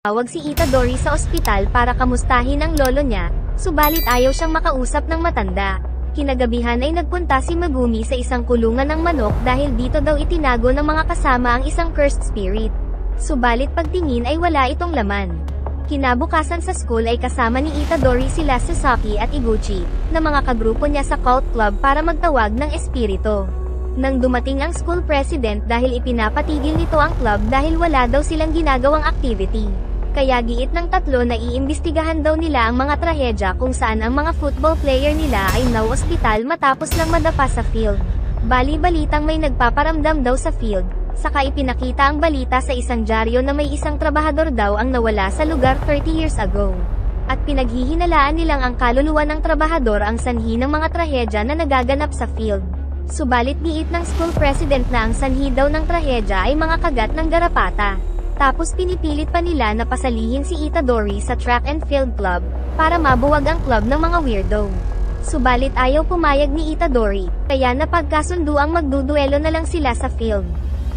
Tawag si Itadori sa ospital para kamustahin ang lolo niya, subalit ayaw siyang makausap ng matanda. Kinagabihan ay nagpunta si Megumi sa isang kulungan ng manok dahil dito daw itinago ng mga kasama ang isang cursed spirit. Subalit pagtingin ay wala itong laman. Kinabukasan sa school ay kasama ni Itadori sila Sasaki at Iguchi, na mga kagrupo niya sa cult club para magtawag ng espiritu. Nang dumating ang school president dahil ipinapatigil nito ang club dahil wala daw silang ginagawang activity. Kaya giit ng tatlo na iimbestigahan daw nila ang mga trahedya kung saan ang mga football player nila ay na-ospital matapos lang madapa sa field. Bali-balitang may nagpaparamdam daw sa field, saka ipinakita ang balita sa isang dyaryo na may isang trabahador daw ang nawala sa lugar 30 years ago. At pinaghihinalaan nilang ang kaluluwa ng trabahador ang sanhi ng mga trahedya na nagaganap sa field. Subalit giit ng school president na ang sanhi daw ng trahedya ay mga kagat ng garapata. Tapos pinipilit pa nila na pasalihin si Itadori sa track and field club, para mabuwag ang club ng mga weirdo. Subalit ayaw pumayag ni Itadori, kaya napagkasundo ang magduduelo na lang sila sa field.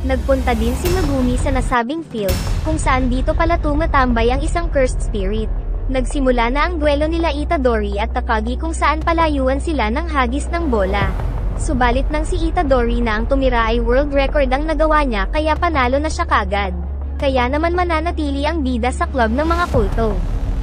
Nagpunta din si Megumi sa nasabing field, kung saan dito pala tumatambay ang isang cursed spirit. Nagsimula na ang duelo nila Itadori at Takagi kung saan palayuan sila ng hagis ng bola. Subalit nang si Itadori na ang tumira ay world record ang nagawa niya kaya panalo na siya kagad. Kaya naman mananatili ang bida sa club ng mga kulto.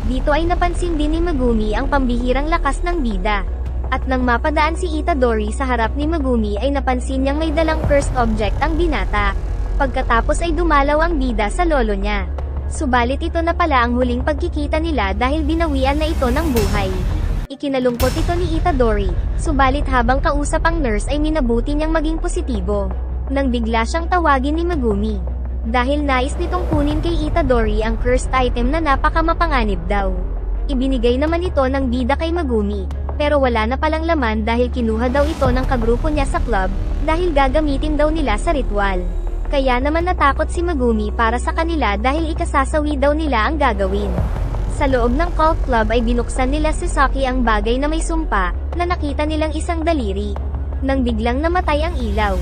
Dito ay napansin din ni Megumi ang pambihirang lakas ng bida. At nang mapadaan si Itadori sa harap ni Megumi ay napansin niyang may dalang cursed object ang binata. Pagkatapos ay dumalaw ang bida sa lolo niya. Subalit ito na pala ang huling pagkikita nila dahil binawian na ito ng buhay. Ikinalungkot ito ni Itadori, subalit habang kausap ang nurse ay minabuti niyang maging positibo. Nang bigla siyang tawagin ni Megumi. Dahil nais nitong kunin kay Itadori ang cursed item na napakamapanganib daw. Ibinigay naman ito ng bida kay Megumi, pero wala na palang laman dahil kinuha daw ito ng kagrupo niya sa club, dahil gagamitin daw nila sa ritual. Kaya naman natakot si Megumi para sa kanila dahil ikasasawi daw nila ang gagawin. Sa loob ng cult club ay binuksan nila si Sasaki ang bagay na may sumpa, na nakita nilang isang daliri. Nang biglang namatay ang ilaw.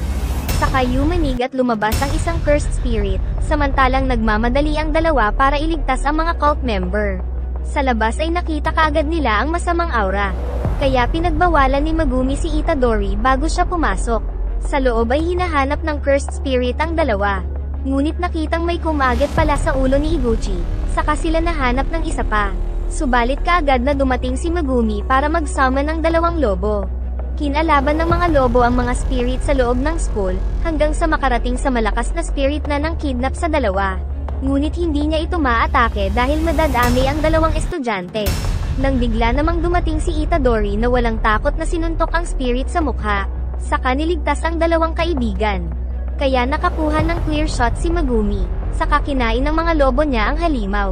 Saka yumanig at lumabas ang isang cursed spirit, samantalang nagmamadali ang dalawa para iligtas ang mga cult member. Sa labas ay nakita kaagad nila ang masamang aura. Kaya pinagbawalan ni Megumi si Itadori bago siya pumasok. Sa loob ay hinahanap ng cursed spirit ang dalawa. Ngunit nakitang may kumagat pala sa ulo ni Iguchi, saka sila nahanap ng isa pa. Subalit kaagad na dumating si Megumi para mag-summon ng dalawang lobo. Kinalaban ng mga lobo ang mga spirit sa loob ng school, hanggang sa makarating sa malakas na spirit na nang kidnap sa dalawa. Ngunit hindi niya ito maatake dahil madadami ang dalawang estudyante. Nang bigla namang dumating si Itadori na walang takot na sinuntok ang spirit sa mukha, saka niligtas ang dalawang kaibigan. Kaya nakakuha ng clear shot si Megumi, saka kinain ng mga lobo niya ang halimaw.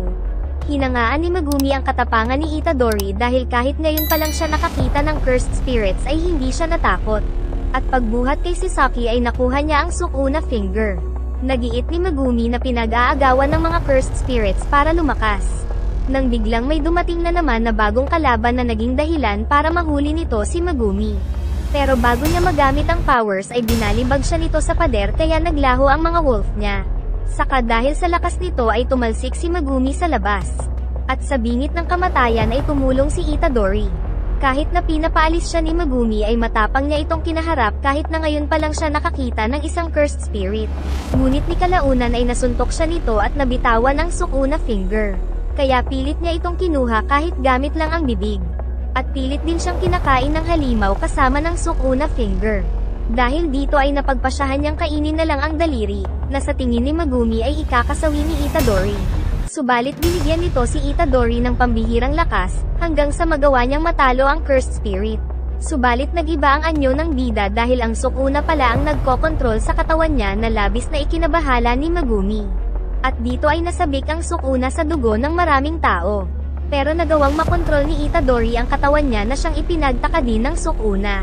Hinangaan ni Megumi ang katapangan ni Itadori dahil kahit ngayon pa lang siya nakakita ng cursed spirits ay hindi siya natakot. At pagbuhat kay Sasaki ay nakuha niya ang sukuna finger. Nagiit ni Megumi na pinag-aagawan ng mga cursed spirits para lumakas. Nang biglang may dumating na naman na bagong kalaban na naging dahilan para mahuli nito si Megumi. Pero bago niya magamit ang powers ay binalibag siya nito sa pader kaya naglaho ang mga wolf niya. Saka dahil sa lakas nito ay tumalsik si Megumi sa labas. At sa bingit ng kamatayan ay tumulong si Itadori. Kahit na pinapaalis siya ni Megumi ay matapang niya itong kinaharap kahit na ngayon pa lang siya nakakita ng isang cursed spirit. Ngunit ni kalaunan ay nasuntok siya nito at nabitawan ang sukuna finger. Kaya pilit niya itong kinuha kahit gamit lang ang bibig. At pilit din siyang kinakain ng halimaw kasama ng sukuna finger. Dahil dito ay napagpasyahan niyang kainin na lang ang daliri, na sa tingin ni Megumi ay ikakasawi ni Itadori. Subalit binigyan nito si Itadori ng pambihirang lakas, hanggang sa magawa niyang matalo ang cursed spirit. Subalit nag-iba ang anyo ng bida dahil ang sukuna pala ang nagkokontrol sa katawan niya na labis na ikinabahala ni Megumi. At dito ay nasabik ang sukuna sa dugo ng maraming tao. Pero nagawang makontrol ni Itadori ang katawan niya na siyang ipinagtaka din ng sukuna.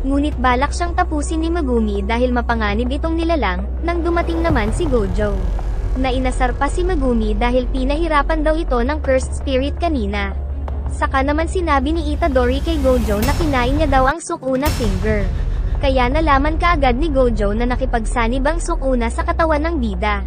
Ngunit balak siyang tapusin ni Megumi dahil mapanganib itong nilalang, nang dumating naman si Gojo. Nainasar pa si Megumi dahil pinahirapan daw ito ng cursed spirit kanina. Saka naman sinabi ni Itadori kay Gojo na kinain niya daw ang sukuna finger. Kaya nalaman kaagad ni Gojo na nakipagsanib ang sukuna sa katawan ng bida.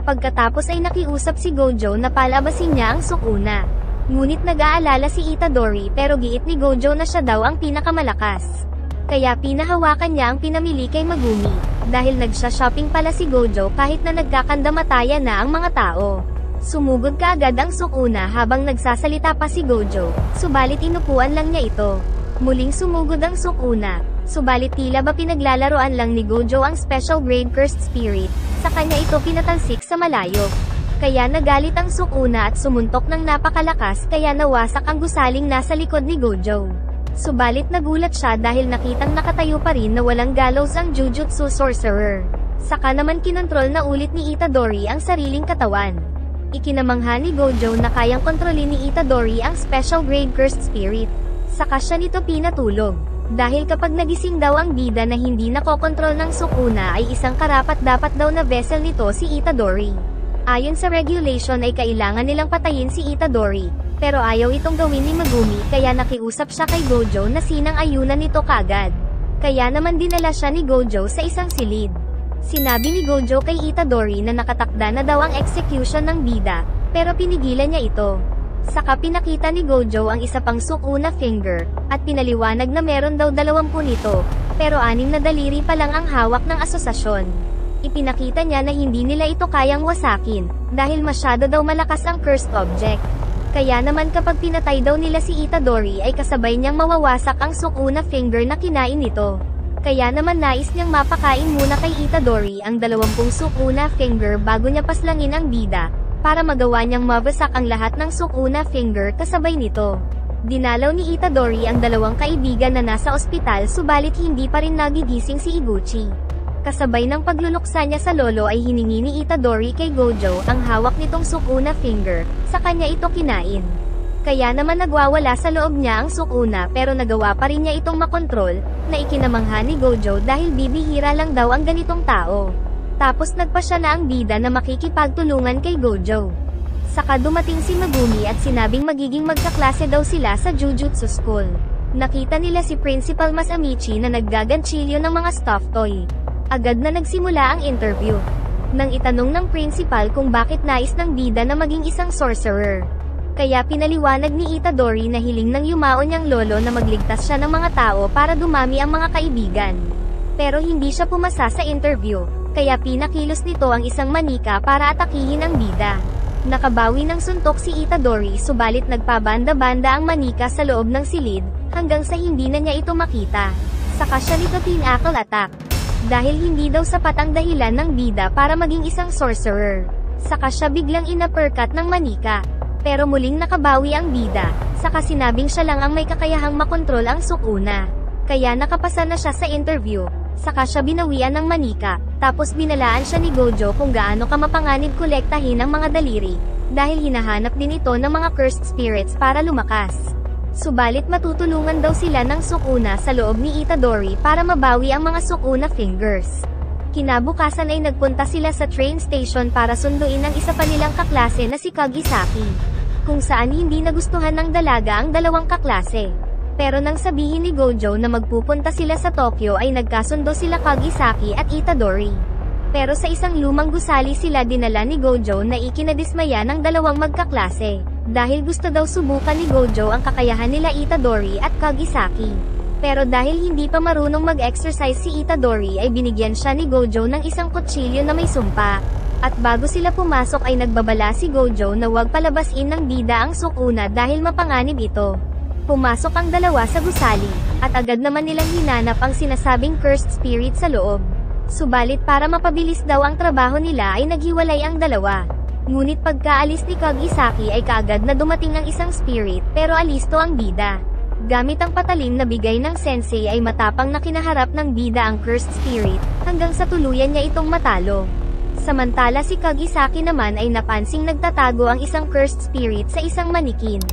Pagkatapos ay nakiusap si Gojo na palabasin niya ang Sukuna. Ngunit nag-aalala si Itadori pero giit ni Gojo na siya daw ang pinakamalakas. Kaya pinahawakan niya ang pinamili kay Megumi, dahil nagsha-shopping pala si Gojo kahit na nagkakandamatayan na ang mga tao. Sumugod kaagad ang Sukuna habang nagsasalita pa si Gojo, subalit inupuan lang niya ito. Muling sumugod ang Sukuna, subalit tila ba pinaglalaroan lang ni Gojo ang special grade cursed spirit, sa kanya ito pinatalsik sa malayo. Kaya nagalit ang Sukuna at sumuntok ng napakalakas kaya nawasak ang gusaling nasa likod ni Gojo. Subalit nagulat siya dahil nakitang nakatayo pa rin na walang gallows ang Jujutsu Sorcerer. Saka naman kinontrol na ulit ni Itadori ang sariling katawan. Ikinamangha ni Gojo na kayang kontrolin ni Itadori ang special grade cursed spirit. Saka siya nito pinatulog. Dahil kapag nagising daw ang bida na hindi nakokontrol ng Sukuna ay isang karapat-dapat daw na vessel nito si Itadori. Ayon sa regulation ay kailangan nilang patayin si Itadori, pero ayaw itong gawin ni Megumi kaya nakiusap siya kay Gojo na sinang-ayunan nito kaagad. Kaya naman dinala siya ni Gojo sa isang silid. Sinabi ni Gojo kay Itadori na nakatakda na daw ang execution ng bida, pero pinigilan niya ito. Saka pinakita ni Gojo ang isa pang Sukuna finger, at pinaliwanag na meron daw 20 nito, pero 6 na daliri pa lang ang hawak ng asosasyon. Ipinakita niya na hindi nila ito kayang wasakin, dahil masyado daw malakas ang cursed object. Kaya naman kapag pinatay daw nila si Itadori ay kasabay niyang mawawasak ang Sukuna finger na kinain nito. Kaya naman nais niyang mapakain muna kay Itadori ang 20 Sukuna finger bago niya paslangin ang bida, para magawa niyang mawasak ang lahat ng Sukuna finger kasabay nito. Dinalaw ni Itadori ang 2 kaibigan na nasa ospital subalit hindi pa rin nagigising si Iguchi. Kasabay ng pagluluksa niya sa lolo ay hiningi ni Itadori kay Gojo ang hawak nitong Sukuna finger, sa kanya ito kinain. Kaya naman nagwawala sa loob niya ang Sukuna pero nagawa pa rin niya itong makontrol, na ikinamangha ni Gojo dahil bibihira lang daw ang ganitong tao. Tapos nagpa siya na ang bida na makikipagtulungan kay Gojo. Saka dumating si Megumi at sinabing magiging magkaklase daw sila sa Jujutsu School. Nakita nila si Principal Masamichi na naggagantsilyo ng mga stuffed toy. Agad na nagsimula ang interview. Nang itanong ng principal kung bakit nais ng bida na maging isang sorcerer. Kaya pinaliwanag ni Itadori na hiling ng yumao niyang lolo na magligtas siya ng mga tao para dumami ang mga kaibigan. Pero hindi siya pumasa sa interview, kaya pinakilos nito ang isang manika para atakihin ang bida. Nakabawi ng suntok si Itadori subalit nagpabanda-banda ang manika sa loob ng silid, hanggang sa hindi na niya ito makita. Saka siya nito tinakle attack. Dahil hindi daw sapat ang dahilan ng bida para maging isang sorcerer. Saka siya biglang inuppercut ng manika. Pero muling nakabawi ang bida, saka sinabing siya lang ang may kakayahang makontrol ang Sukuna. Kaya nakapasa na siya sa interview, saka siya binawian ng manika, tapos binalaan siya ni Gojo kung gaano ka mapanganib kolektahin ang mga daliri, dahil hinahanap din ito ng mga cursed spirits para lumakas. Subalit matutulungan daw sila ng Sukuna sa loob ni Itadori para mabawi ang mga Sukuna fingers. Kinabukasan ay nagpunta sila sa train station para sunduin ang isa pa nilang kaklase na si Kagisaki. Kung saan hindi nagustuhan ng dalaga ang 2 kaklase. Pero nang sabihin ni Gojo na magpupunta sila sa Tokyo ay nagkasundo sila Kagisaki at Itadori. Pero sa isang lumang gusali sila dinala ni Gojo na ikinadismaya ng 2 magkaklase. Dahil gusto daw subukan ni Gojo ang kakayahan nila Itadori at Kagisaki. Pero dahil hindi pa marunong mag-exercise si Itadori ay binigyan siya ni Gojo ng isang kutsilyo na may sumpa. At bago sila pumasok ay nagbabala si Gojo na huwag palabasin ng bida ang Sukuna dahil mapanganib ito. Pumasok ang 2 sa gusali, at agad naman nilang hinanap ang sinasabing cursed spirit sa loob. Subalit para mapabilis daw ang trabaho nila ay naghiwalay ang 2. Ngunit pagkaalis ni Kagisaki ay kaagad na dumating ang isang spirit pero alisto ang bida. Gamit ang patalim na bigay ng sensei ay matapang na kinaharap ng bida ang cursed spirit, hanggang sa tuluyan niya itong matalo. Samantala si Kagisaki naman ay napansing nagtatago ang isang cursed spirit sa isang manikin.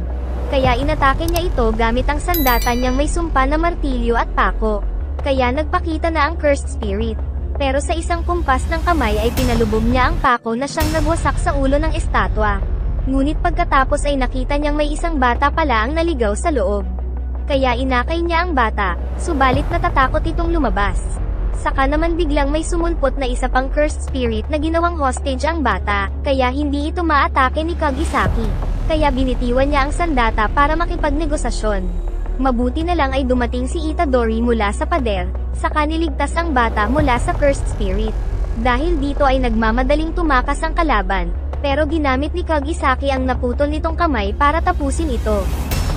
Kaya inatake niya ito gamit ang sandata niyang may sumpa na martilyo at pako. Kaya nagpakita na ang cursed spirit. Pero sa isang kumpas ng kamay ay pinalubog niya ang pako na siyang nagwasak sa ulo ng estatwa. Ngunit pagkatapos ay nakita niyang may isang bata pala ang naligaw sa loob. Kaya inakay niya ang bata, subalit natatakot itong lumabas. Saka naman biglang may sumulpot na isa pang cursed spirit na ginawang hostage ang bata, kaya hindi ito maatake ni Kagisaki. Kaya binitiwan niya ang sandata para makipagnegosasyon. Mabuti na lang ay dumating si Itadori mula sa pader, saka niligtas ang bata mula sa cursed spirit. Dahil dito ay nagmamadaling tumakas ang kalaban, pero ginamit ni Kagisaki ang naputol nitong kamay para tapusin ito.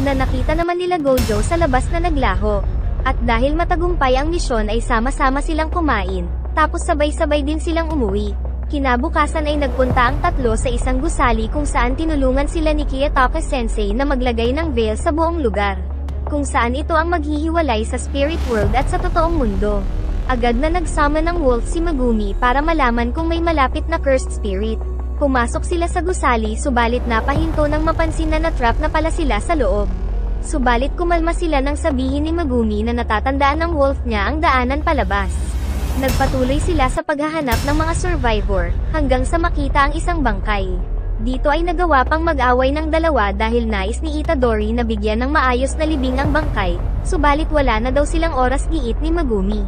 Na nakita naman nila Gojo sa labas na naglaho. At dahil matagumpay ang misyon ay sama-sama silang kumain, tapos sabay-sabay din silang umuwi. Kinabukasan ay nagpunta ang tatlo sa isang gusali kung saan tinulungan sila ni Kiyotaka Sensei na maglagay ng veil sa buong lugar. Kung saan ito ang maghihiwalay sa spirit world at sa totoong mundo. Agad na nagsama ng wolf si Megumi para malaman kung may malapit na cursed spirit. Pumasok sila sa gusali subalit napahinto nang mapansin na na-trap na pala sila sa loob. Subalit kumalma sila nang sabihin ni Megumi na natatandaan ng wolf niya ang daanan palabas. Nagpatuloy sila sa paghahanap ng mga survivor, hanggang sa makita ang isang bangkay. Dito ay nagawa pang mag-away ng dalawa dahil nais ni Itadori na bigyan ng maayos na libing ang bangkay, subalit wala na daw silang oras giit ni Megumi.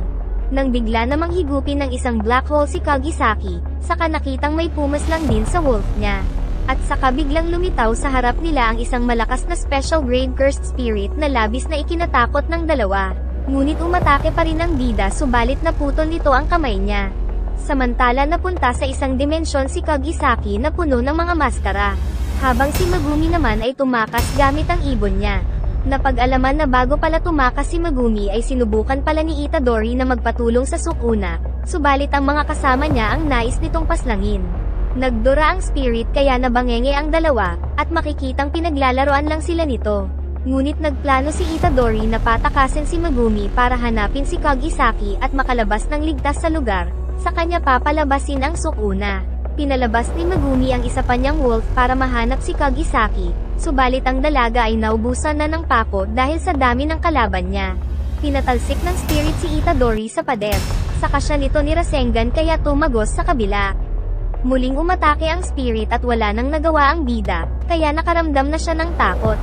Nang bigla namang higupin ng isang black hole si Kagisaki, saka nakitang may pumas lang din sa wolf niya. At saka biglang lumitaw sa harap nila ang isang malakas na special grade cursed spirit na labis na ikinatakot ng dalawa. Ngunit umatake pa rin ang bida subalit naputol nito ang kamay niya. Samantala napunta sa isang dimensyon si Kagisaki na puno ng mga maskara. Habang si Megumi naman ay tumakas gamit ang ibon niya. Napag-alaman na bago pala tumakas si Megumi ay sinubukan pala ni Itadori na magpatulong sa Sukuna, subalit ang mga kasama niya ang nais nitong paslangin. Nagdura ang spirit kaya nabangenge ang dalawa, at makikitang pinaglalaroan lang sila nito. Ngunit nagplano si Itadori na patakasin si Megumi para hanapin si Kagisaki at makalabas ng ligtas sa lugar, sa kanya papalabasin ang Sukuna. Pinalabas ni Megumi ang isa pa niyang wolf para mahanap si Kagisaki, subalit ang dalaga ay naubusan na ng pako dahil sa dami ng kalaban niya. Pinatalsik ng spirit si Itadori sa pader, saka siya nito ni Rasengan kaya tumagos sa kabila. Muling umatake ang spirit at wala nang nagawa ang bida, kaya nakaramdam na siya ng takot.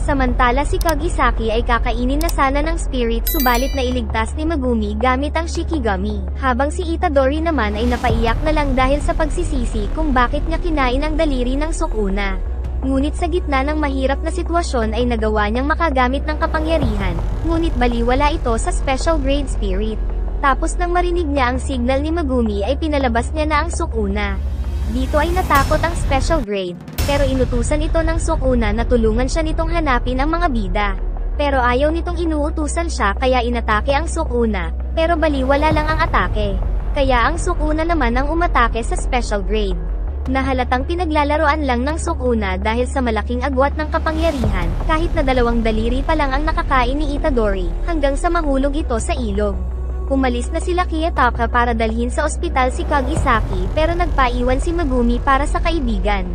Samantala si Kagisaki ay kakainin na sana ng spirit subalit nailigtas ni Megumi gamit ang Shikigami. Habang si Itadori naman ay napaiyak na lang dahil sa pagsisisi kung bakit niya kinain ang daliri ng Sukuna. Ngunit sa gitna ng mahirap na sitwasyon ay nagawa niyang makagamit ng kapangyarihan, ngunit baliwala ito sa special grade spirit. Tapos nang marinig niya ang signal ni Megumi ay pinalabas niya na ang Sukuna. Dito ay natakot ang special grade, pero inutusan ito ng Sukuna na tulungan siya nitong hanapin ang mga bida. Pero ayaw nitong inuutusan siya kaya inatake ang Sukuna, pero baliwala lang ang atake. Kaya ang Sukuna naman ang umatake sa special grade. Nahalatang pinaglalaroan lang ng Sukuna dahil sa malaking agwat ng kapangyarihan, kahit na 2 daliri pa lang ang nakakain ni Itadori, hanggang sa mahulog ito sa ilog. Umalis na sila Kiyotaka para dalhin sa ospital si Kagisaki pero nagpaiwan si Megumi para sa kaibigan.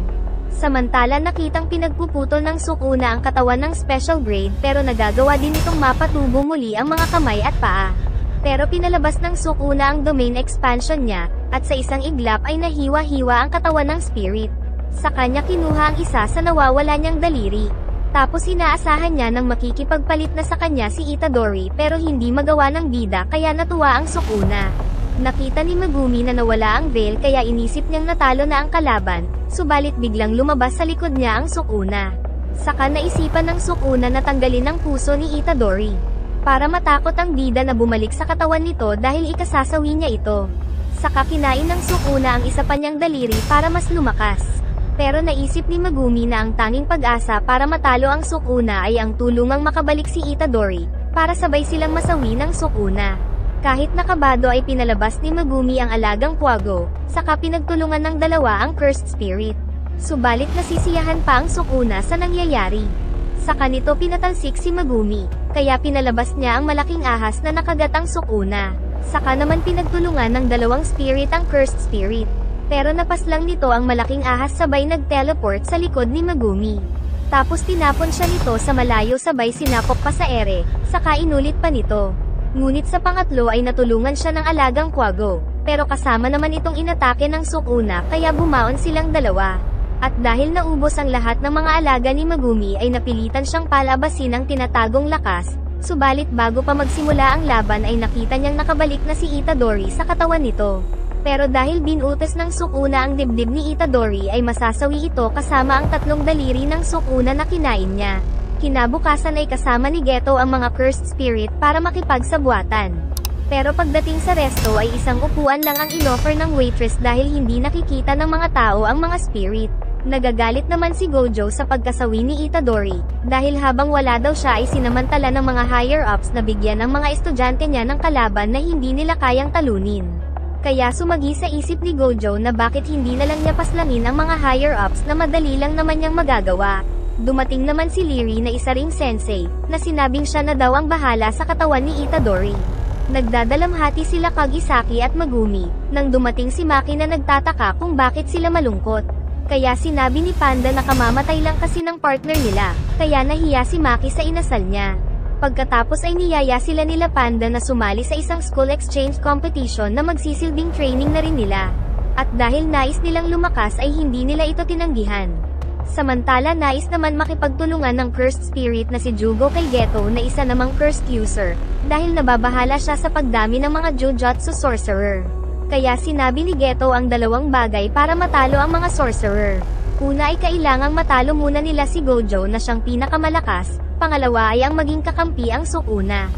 Samantala nakitang pinagpuputol ng Sukuna ang katawan ng special grade pero nagagawa din itong mapatubo muli ang mga kamay at paa. Pero pinalabas ng Sukuna ang domain expansion niya, at sa isang iglap ay nahiwa-hiwa ang katawan ng spirit. Sa kanya kinuha ang isa sa nawawala niyang daliri. Tapos inaasahan niya nang makikipagpalit na sa kanya si Itadori pero hindi magawa ng bida kaya natuwa ang Sukuna. Nakita ni Megumi na nawala ang veil kaya inisip niyang natalo na ang kalaban, subalit biglang lumabas sa likod niya ang Sukuna. Saka naisipan ng Sukuna na tanggalin ang puso ni Itadori. Para matakot ang bida na bumalik sa katawan nito dahil ikasasawi niya ito. Saka kinain ng Sukuna ang isa pa niyang daliri para mas lumakas. Pero naisip ni Megumi na ang tanging pag-asa para matalo ang Sukuna ay ang tulungang makabalik si Itadori, para sabay silang masawi ng Sukuna. Kahit nakabado ay pinalabas ni Megumi ang alagang Quago, saka pinagtulungan ng dalawa ang cursed spirit. Subalit nasisiyahan pa ang Sukuna sa nangyayari. Saka nito pinatalsik si Megumi, kaya pinalabas niya ang malaking ahas na nakagat ang Sukuna. Saka naman pinagtulungan ng 2 spirit ang cursed spirit. Pero napaslang nito ang malaking ahas sabay nag-teleport sa likod ni Megumi. Tapos tinapon siya nito sa malayo sabay sinapok pa sa ere, saka inulit pa nito. Ngunit sa pangatlo ay natulungan siya ng alagang Quago, pero kasama naman itong inatake ng Sukuna kaya bumaon silang dalawa. At dahil naubos ang lahat ng mga alaga ni Megumi ay napilitan siyang palabasin ang tinatagong lakas, Subalit bago pa magsimula ang laban ay nakita niyang nakabalik na si Itadori sa katawan nito. Pero dahil binutas ng Sukuna ang dibdib ni Itadori ay masasawi ito kasama ang 3 daliri ng Sukuna na kinain niya. Kinabukasan ay kasama ni Geto ang mga cursed spirit para makipagsabwatan. Pero pagdating sa resto ay isang upuan lang ang inoffer ng waitress dahil hindi nakikita ng mga tao ang mga spirit. Nagagalit naman si Gojo sa pagkasawi ni Itadori, dahil habang wala daw siya ay sinamantala ng mga higher-ups na bigyan ng mga estudyante niya ng kalaban na hindi nila kayang talunin. Kaya sumagi sa isip ni Gojo na bakit hindi na lang niya paslangin ang mga higher-ups na madali lang naman niyang magagawa. Dumating naman si Leary na isa ring sensei, na sinabing siya na daw ang bahala sa katawan ni Itadori. Nagdadalamhati sila Kagisaki at Megumi, nang dumating si Maki na nagtataka kung bakit sila malungkot. Kaya sinabi ni Panda na kamamatay lang kasi ng partner nila, kaya nahiya si Maki sa inasal niya. Pagkatapos ay niyaya sila nila Panda na sumali sa isang school exchange competition na magsisilbing training na rin nila. At dahil nais nilang lumakas ay hindi nila ito tinanggihan. Samantala nais naman makipagtulungan ng cursed spirit na si Jugo kay Geto na isa namang cursed user, dahil nababahala siya sa pagdami ng mga Jujutsu sorcerer. Kaya sinabi ni Geto ang 2 bagay para matalo ang mga sorcerer. Una ay kailangang matalo muna nila si Gojo na siyang pinakamalakas, pangalawa ay ang maging kakampi ang Sukuna.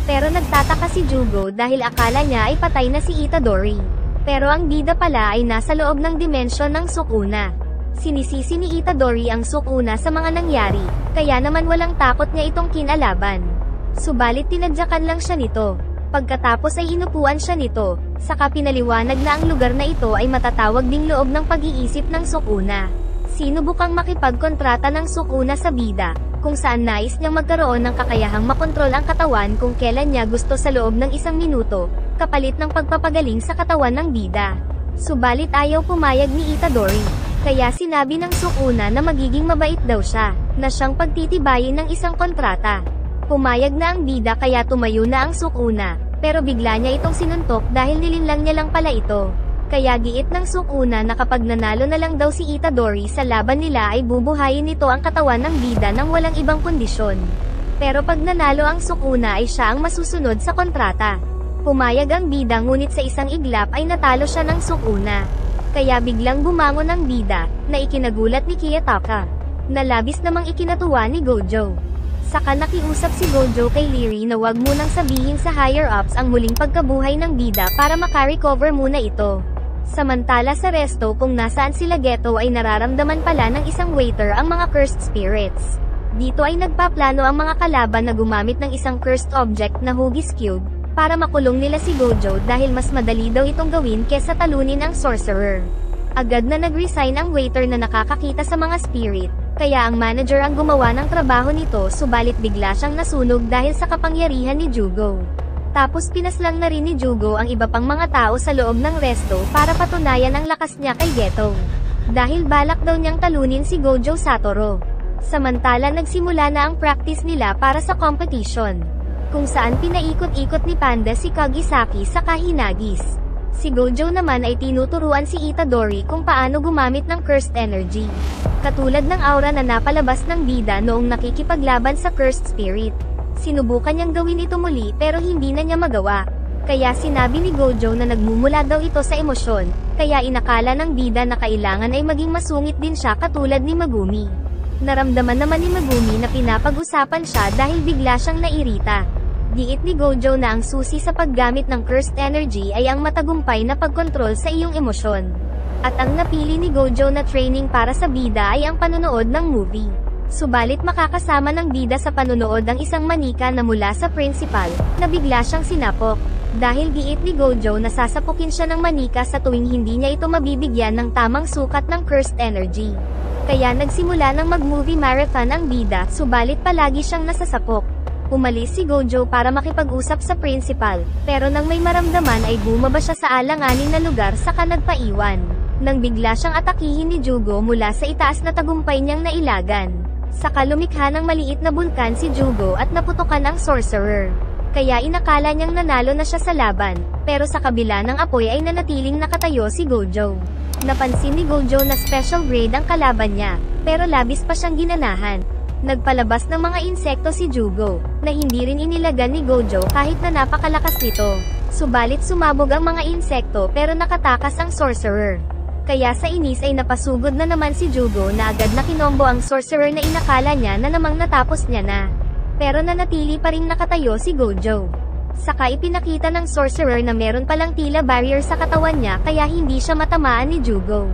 Pero nagtataka si Jugo dahil akala niya ay patay na si Itadori. Pero ang bida pala ay nasa loob ng dimensyon ng Sukuna. Sinisisi ni Itadori ang Sukuna sa mga nangyari, kaya naman walang takot niya itong kinalaban. Subalit tinadyakan lang siya nito. Pagkatapos ay inupuan siya nito, saka pinaliwanag na ang lugar na ito ay matatawag ding loob ng pag-iisip ng Sukuna. Sinubukang makipagkontrata ng Sukuna sa bida, kung saan nais niyang magkaroon ng kakayahang makontrol ang katawan kung kailan niya gusto sa loob ng 1 minuto, kapalit ng pagpapagaling sa katawan ng bida. Subalit ayaw pumayag ni Itadori. Kaya sinabi ng Sukuna na magiging mabait daw siya, na siyang pagtitibayin ng isang kontrata. Pumayag na ang bida kaya tumayo na ang Sukuna, pero bigla niya itong sinuntok dahil nilinlang niya lang pala ito. Kaya giit ng Sukuna na kapag nanalo na lang daw si Itadori sa laban nila ay bubuhayin nito ang katawan ng bida nang walang ibang kondisyon. Pero pag nanalo ang Sukuna ay siya ang masusunod sa kontrata. Pumayag ang bida ngunit sa isang iglap ay natalo siya ng Sukuna. Kaya biglang bumangon ang bida, na ikinagulat ni Kiyotaka. Nalabis namang ikinatuwa ni Gojo. Saka nakiusap si Gojo kay Leary na wag munang sabihin sa higher-ups ang muling pagkabuhay ng bida para makarecover muna ito. Samantala sa resto kung nasaan sila Geto ay nararamdaman pala ng isang waiter ang mga cursed spirits. Dito ay nagpaplano ang mga kalaban na gumamit ng isang cursed object na Hugis Cube, para makulong nila si Gojo dahil mas madali daw itong gawin kesa talunin ang sorcerer. Agad na nag-resign ang waiter na nakakakita sa mga spirit, kaya ang manager ang gumawa ng trabaho nito subalit bigla siyang nasunog dahil sa kapangyarihan ni Jugo. Tapos pinaslang na rin ni Jugo ang iba pang mga tao sa loob ng resto para patunayan ang lakas niya kay Geto. Dahil balak daw niyang talunin si Gojo Satoru. Samantala nagsimula na ang practice nila para sa competition, kung saan pinaikot-ikot ni Panda si Kagisaki sa Kahinagis. Si Gojo naman ay tinuturuan si Itadori kung paano gumamit ng cursed energy. Katulad ng aura na napalabas ng bida noong nakikipaglaban sa cursed spirit. Sinubukan niyang gawin ito muli pero hindi na niya magawa. Kaya sinabi ni Gojo na nagmumula daw ito sa emosyon, kaya inakala ng bida na kailangan ay maging masungit din siya katulad ni Megumi. Naramdaman naman ni Megumi na pinapag-usapan siya dahil bigla siyang nairita. Giit ni Gojo na ang susi sa paggamit ng cursed energy ay ang matagumpay na pagkontrol sa iyong emosyon. At ang napili ni Gojo na training para sa bida ay ang panonood ng movie. Subalit makakasama ng bida sa panonood ang isang manika na mula sa principal, na bigla siyang sinapok. Dahil giit ni Gojo na sasapukin siya ng manika sa tuwing hindi niya ito mabibigyan ng tamang sukat ng cursed energy. Kaya nagsimula ng mag-movie marathon ang bida, subalit palagi siyang nasasapok. Umalis si Gojo para makipag-usap sa principal, pero nang may maramdaman ay bumaba siya sa alanganin na lugar saka nagpaiwan. Nang bigla siyang atakihin ni Jugo mula sa itaas na tagumpay niyang nailagan. Saka lumikha ng maliit na bulkan si Jugo at naputukan ang sorcerer. Kaya inakala niyang nanalo na siya sa laban, pero sa kabila ng apoy ay nanatiling nakatayo si Gojo. Napansin ni Gojo na special grade ang kalaban niya, pero labis pa siyang ginanahan. Nagpalabas ng mga insekto si Jugo, na hindi rin inilagan ni Gojo kahit na napakalakas nito. Subalit sumabog ang mga insekto pero nakatakas ang sorcerer. Kaya sa inis ay napasugod na naman si Jugo na agad na kinombo ang sorcerer na inakala niya na namang natapos niya na. Pero nanatili pa ring nakatayo si Gojo. Saka ipinakita ng sorcerer na meron palang tila barrier sa katawan niya kaya hindi siya matamaan ni Jugo.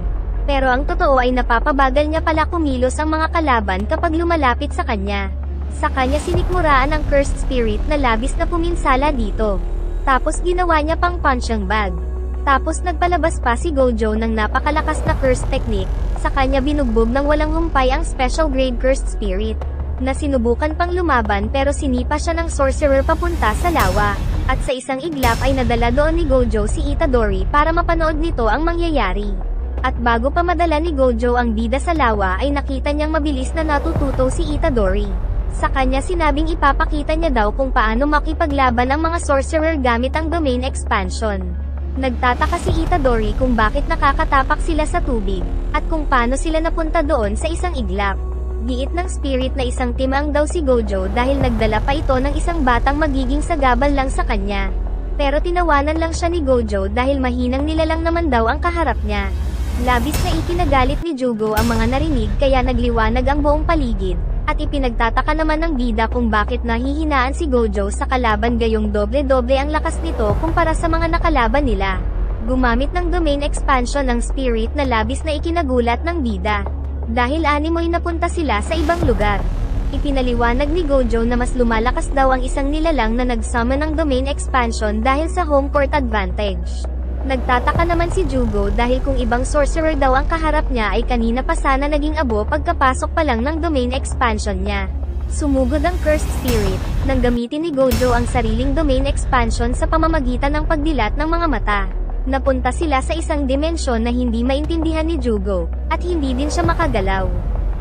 Pero ang totoo ay napapabagal niya pala kumilos ang mga kalaban kapag lumalapit sa kanya. Sa kanya sinikmuraan ang cursed spirit na labis na puminsala dito. Tapos ginawa niya pang punching bag. Tapos nagpalabas pa si Gojo ng napakalakas na curse technique, sa kanya binugbog ng walang humpay ang special grade cursed spirit. Na sinubukan pang lumaban pero sinipa siya ng sorcerer papunta sa lawa. At sa isang iglap ay nadala doon ni Gojo si Itadori para mapanood nito ang mangyayari. At bago pa madala ni Gojo ang bida sa lawa ay nakita niyang mabilis na natututo si Itadori. Sa kanya sinabing ipapakita niya daw kung paano makipaglaban ang mga sorcerer gamit ang domain expansion. Nagtataka si Itadori kung bakit nakakatapak sila sa tubig, at kung paano sila napunta doon sa isang iglap. Giit ng spirit na isang timang daw si Gojo dahil nagdala pa ito ng isang batang magiging sagabal lang sa kanya. Pero tinawanan lang siya ni Gojo dahil mahinang nilalang naman daw ang kaharap niya. Labis na ikinagalit ni Jugo ang mga narinig kaya nagliwanag ang buong paligid, at ipinagtataka naman ng bida kung bakit nahihinaan si Gojo sa kalaban gayong doble-doble ang lakas nito kumpara sa mga nakalaban nila. Gumamit ng domain expansion ng spirit na labis na ikinagulat ng bida. Dahil animoy napunta sila sa ibang lugar. Ipinaliwanag ni Gojo na mas lumalakas daw ang isang nilalang na nag-summon ng domain expansion dahil sa home court advantage. Nagtataka naman si Jugo dahil kung ibang sorcerer daw ang kaharap niya ay kanina pa sana naging abo pagkapasok pa lang ng domain expansion niya. Sumugod ang cursed spirit, nang gamitin ni Gojo ang sariling domain expansion sa pamamagitan ng pagdilat ng mga mata. Napunta sila sa isang dimensyon na hindi maintindihan ni Jugo, at hindi din siya makagalaw.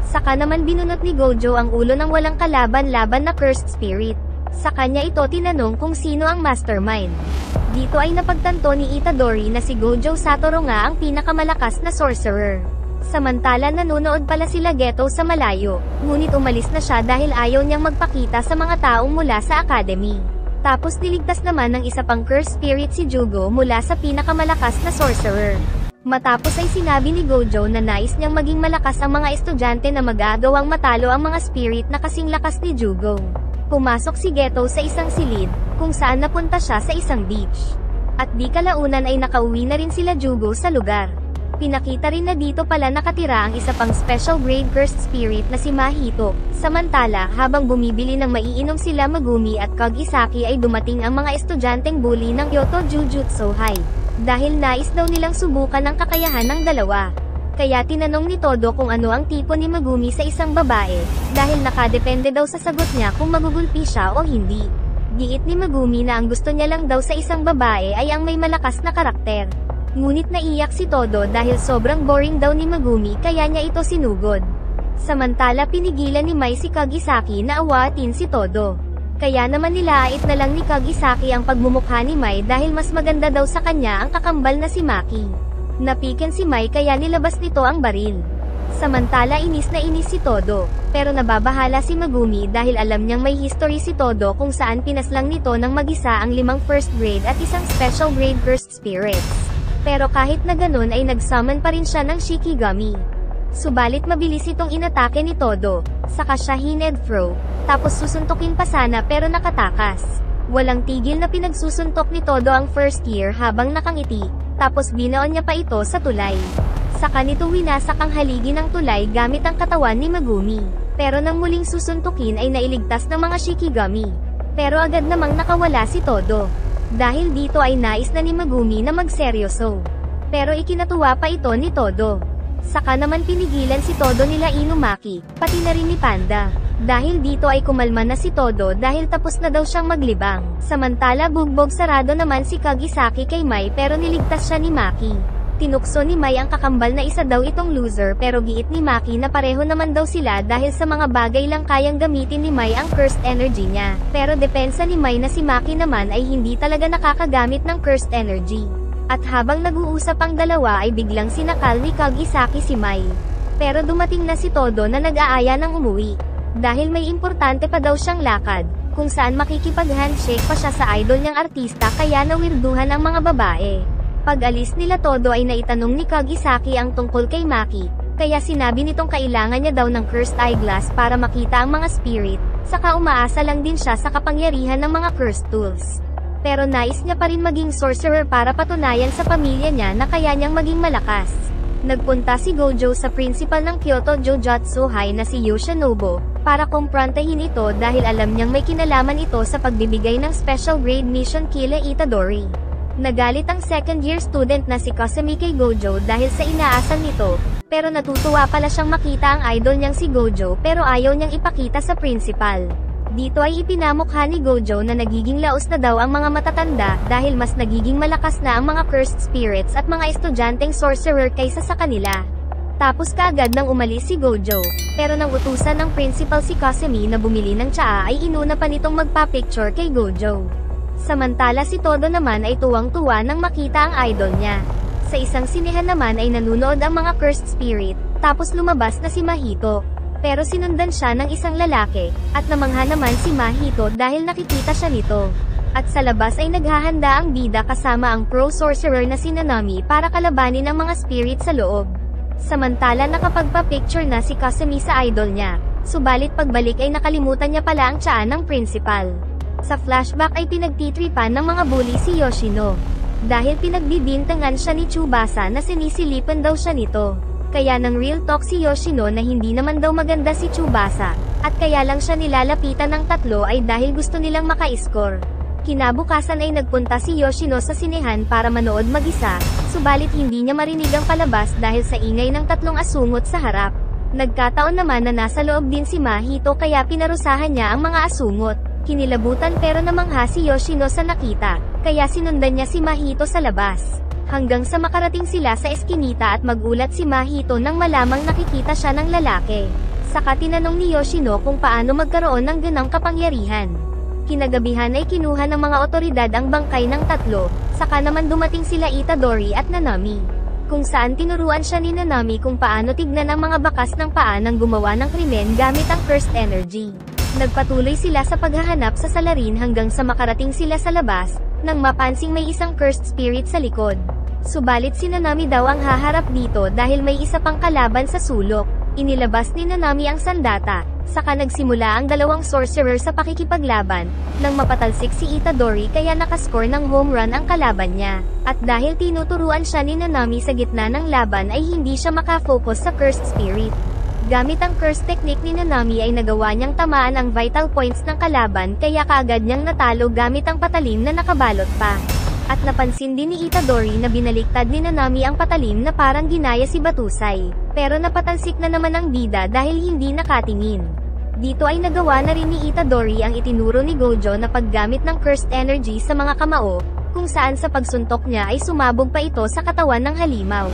Saka naman binunot ni Gojo ang ulo ng walang kalaban-laban na cursed spirit. Sa kanya ito tinanong kung sino ang mastermind. Dito ay napagtanto ni Itadori na si Gojo Satoru nga ang pinakamalakas na sorcerer. Samantala nanonood pala sila Geto sa malayo, ngunit umalis na siya dahil ayaw niyang magpakita sa mga taong mula sa academy. Tapos niligtas naman ng isa pang cursed spirit si Jugo mula sa pinakamalakas na sorcerer. Matapos ay sinabi ni Gojo na nais niyang maging malakas ang mga estudyante na mag-aagawang matalo ang mga spirit na kasing lakas ni Jugo. Pumasok si Geto sa isang silid, kung saan napunta siya sa isang beach. At di kalaunan ay nakauwi na rin sila Jugo sa lugar. Pinakita rin na dito pala nakatira ang isa pang special grade cursed spirit na si Mahito. Samantala, habang bumibili ng maiinom sila Megumi at Kagisaki ay dumating ang mga estudyanteng bully ng Kyoto Jujutsu High. Dahil nais daw nilang subukan ang kakayahan ng dalawa. Kaya tinanong ni Todo kung ano ang tipo ni Megumi sa isang babae, dahil nakadepende daw sa sagot niya kung magugulpi siya o hindi. Giit ni Megumi na ang gusto niya lang daw sa isang babae ay ang may malakas na karakter. Ngunit naiyak si Todo dahil sobrang boring daw ni Megumi kaya niya ito sinugod. Samantala pinigilan ni Mai si Kagisaki na awatin si Todo. Kaya naman nilait na lang ni Kagisaki ang pagmumukha ni Mai dahil mas maganda daw sa kanya ang kakambal na si Maki. Napiken si Mai kaya nilabas nito ang baril. Samantala inis na inis si Todo, pero nababahala si Megumi dahil alam niyang may history si Todo kung saan pinaslang nito ng mag-isa ang 5 first grade at isang special grade cursed spirits. Pero kahit na ganun ay nag-summon pa rin siya ng Shikigami. Subalit mabilis itong inatake ni Todo, saka siya hined throw, tapos susuntukin pa sana pero nakatakas. Walang tigil na pinagsusuntok ni Todo ang first year habang nakangiti, tapos binaon niya pa ito sa tulay. Saka nito winasak ang haligi ng tulay gamit ang katawan ni Megumi. Pero nang muling susuntukin ay nailigtas ng mga Shikigami. Pero agad namang nakawala si Todo. Dahil dito ay nais na ni Megumi na magseryoso. Pero ikinatuwa pa ito ni Todo. Saka naman pinigilan si Todo nila Inumaki, pati na rin ni Panda. Dahil dito ay kumalma na si Todo dahil tapos na daw siyang maglibang. Samantala bugbog sarado naman si Kagisaki kay Mai pero niligtas siya ni Maki. Tinukso ni Mai ang kakambal na isa daw itong loser pero giit ni Maki na pareho naman daw sila dahil sa mga bagay lang kayang gamitin ni Mai ang cursed energy niya. Pero depensa ni Mai na si Maki naman ay hindi talaga nakakagamit ng cursed energy. At habang nag-uusap ang dalawa ay biglang sinakal ni Kagisaki si Mai. Pero dumating na si Todo na nag-aaya ng umuwi. Dahil may importante pa daw siyang lakad, kung saan makikipag-handshake pa siya sa idol niyang artista kaya nawirduhan ang mga babae. Pag-alis nila todo ay naitanong ni Kagisaki ang tungkol kay Maki, kaya sinabi nitong kailangan niya daw ng cursed eyeglass para makita ang mga spirit, saka umaasa lang din siya sa kapangyarihan ng mga cursed tools. Pero nais niya pa rin maging sorcerer para patunayan sa pamilya niya na kaya niyang maging malakas. Nagpunta si Gojo sa principal ng Kyoto Jojutsu High na si Yoshinobu, para kumprontahin ito dahil alam niyang may kinalaman ito sa pagbibigay ng special grade mission kila Itadori. Nagalit ang second year student na si Kasumi kay Gojo dahil sa inaasal nito, pero natutuwa pala siyang makita ang idol niyang si Gojo pero ayaw niyang ipakita sa principal. Dito ay ipinamukha ni Gojo na nagiging laos na daw ang mga matatanda dahil mas nagiging malakas na ang mga cursed spirits at mga estudyanteng sorcerer kaysa sa kanila. Tapos kaagad nang umalis si Gojo, pero nang utusan ng principal si Kasumi na bumili ng tsaa ay inuna pa nitong magpa-picture kay Gojo. Samantala si Todo naman ay tuwang-tuwa nang makita ang idol niya. Sa isang sinehan naman ay nanunood ang mga cursed spirit, tapos lumabas na si Mahito. Pero sinundan siya ng isang lalaki, at namangha naman si Mahito dahil nakikita siya nito. At sa labas ay naghahanda ang bida kasama ang pro sorcerer na si Nanami para kalabanin ang mga spirit sa loob. Samantala nakapagpa-picture na si Kasumi sa idol niya, subalit pagbalik ay nakalimutan niya pala ang tsaa ng principal. Sa flashback ay pinagtitripan ng mga bully si Yoshino. Dahil pinagbibintangan siya ni Tsubasa na sinisilipan daw siya nito. Kaya nang real talk si Yoshino na hindi naman daw maganda si Tsubasa, at kaya lang siya nilalapitan ng tatlo ay dahil gusto nilang maka-score. Kinabukasan ay nagpunta si Yoshino sa sinehan para manood mag-isa, subalit hindi niya marinig ang palabas dahil sa ingay ng tatlong asungot sa harap. Nagkataon naman na nasa loob din si Mahito kaya pinarusahan niya ang mga asungot. Kinilabutan pero namangha si Yoshino sa nakita, kaya sinundan niya si Mahito sa labas. Hanggang sa makarating sila sa eskinita at magulat si Mahito nang malamang nakikita siya ng lalaki. Saka tinanong ni Yoshino kung paano magkaroon ng ganang kapangyarihan. Kinagabihan ay kinuha ng mga otoridad ang bangkay ng tatlo, saka naman dumating sila Itadori at Nanami. Kung saan tinuruan siya ni Nanami kung paano tignan ang mga bakas ng paa ng gumawa ng krimen gamit ang cursed energy. Nagpatuloy sila sa paghahanap sa salarin hanggang sa makarating sila sa labas, nang mapansing may isang cursed spirit sa likod. Subalit si Nanami daw ang haharap dito dahil may isa pang kalaban sa sulok. Inilabas ni Nanami ang sandata, saka nagsimula ang dalawang sorcerer sa pakikipaglaban, nang mapatalsik si Itadori kaya nakascore ng home run ang kalaban niya. At dahil tinuturuan siya ni Nanami sa gitna ng laban ay hindi siya makafocus sa cursed spirit. Gamit ang curse technique ni Nanami ay nagawa niyang tamaan ang vital points ng kalaban kaya kaagad niyang natalo gamit ang patalim na nakabalot pa. At napansin din ni Itadori na binaliktad ni Nanami ang patalim na parang ginaya si Batusay. Pero napatansik na naman ang bida dahil hindi nakatingin. Dito ay nagawa na rin ni Itadori ang itinuro ni Gojo na paggamit ng cursed energy sa mga kamao, kung saan sa pagsuntok niya ay sumabog pa ito sa katawan ng halimaw.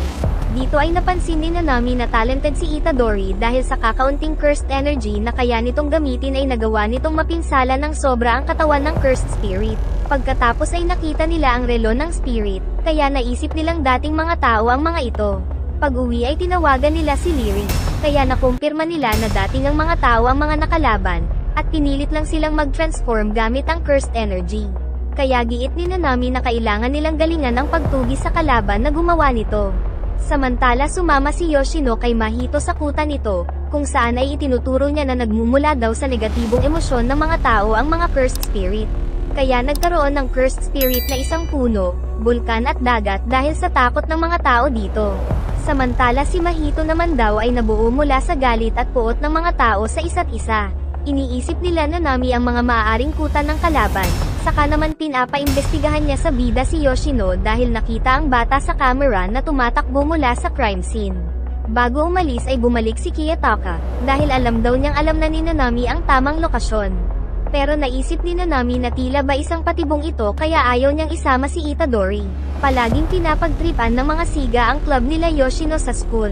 Dito ay napansin ni Nanami na talented si Itadori dahil sa kakaunting cursed energy na kaya nitong gamitin ay nagawa nitong mapinsala ng sobra ang katawan ng cursed spirit. Pagkatapos ay nakita nila ang relo ng spirit, kaya naisip nilang dating mga tao ang mga ito. Pag-uwi ay tinawagan nila si Lyric, kaya nakumpirma nila na dating ang mga tao ang mga nakalaban, at pinilit lang silang mag-transform gamit ang cursed energy. Kaya giit ni Nanami na kailangan nilang galingan ang pagtugi sa kalaban na gumawa nito. Samantala sumama si Yoshino kay Mahito sa kuta nito, kung saan ay itinuturo niya na nagmumula daw sa negatibong emosyon ng mga tao ang mga cursed spirit. Kaya nagkaroon ng cursed spirit na isang puno, bulkan at dagat dahil sa takot ng mga tao dito. Samantala si Mahito naman daw ay nabuo mula sa galit at puot ng mga tao sa isa't isa. Iniisip nila na Nami ang mga maaaring kuta ng kalaban, saka naman pinapaimbestigahan niya sa bida si Yoshino dahil nakita ang bata sa camera na tumatakbo mula sa crime scene. Bago umalis ay bumalik si Kiyotaka, dahil alam daw niyang alam na ni Nanami ang tamang lokasyon. Pero naisip ni Nanami na tila ba isang patibong ito kaya ayaw niyang isama si Itadori. Palaging pinapagtripan ng mga siga ang club nila Yoshino sa school.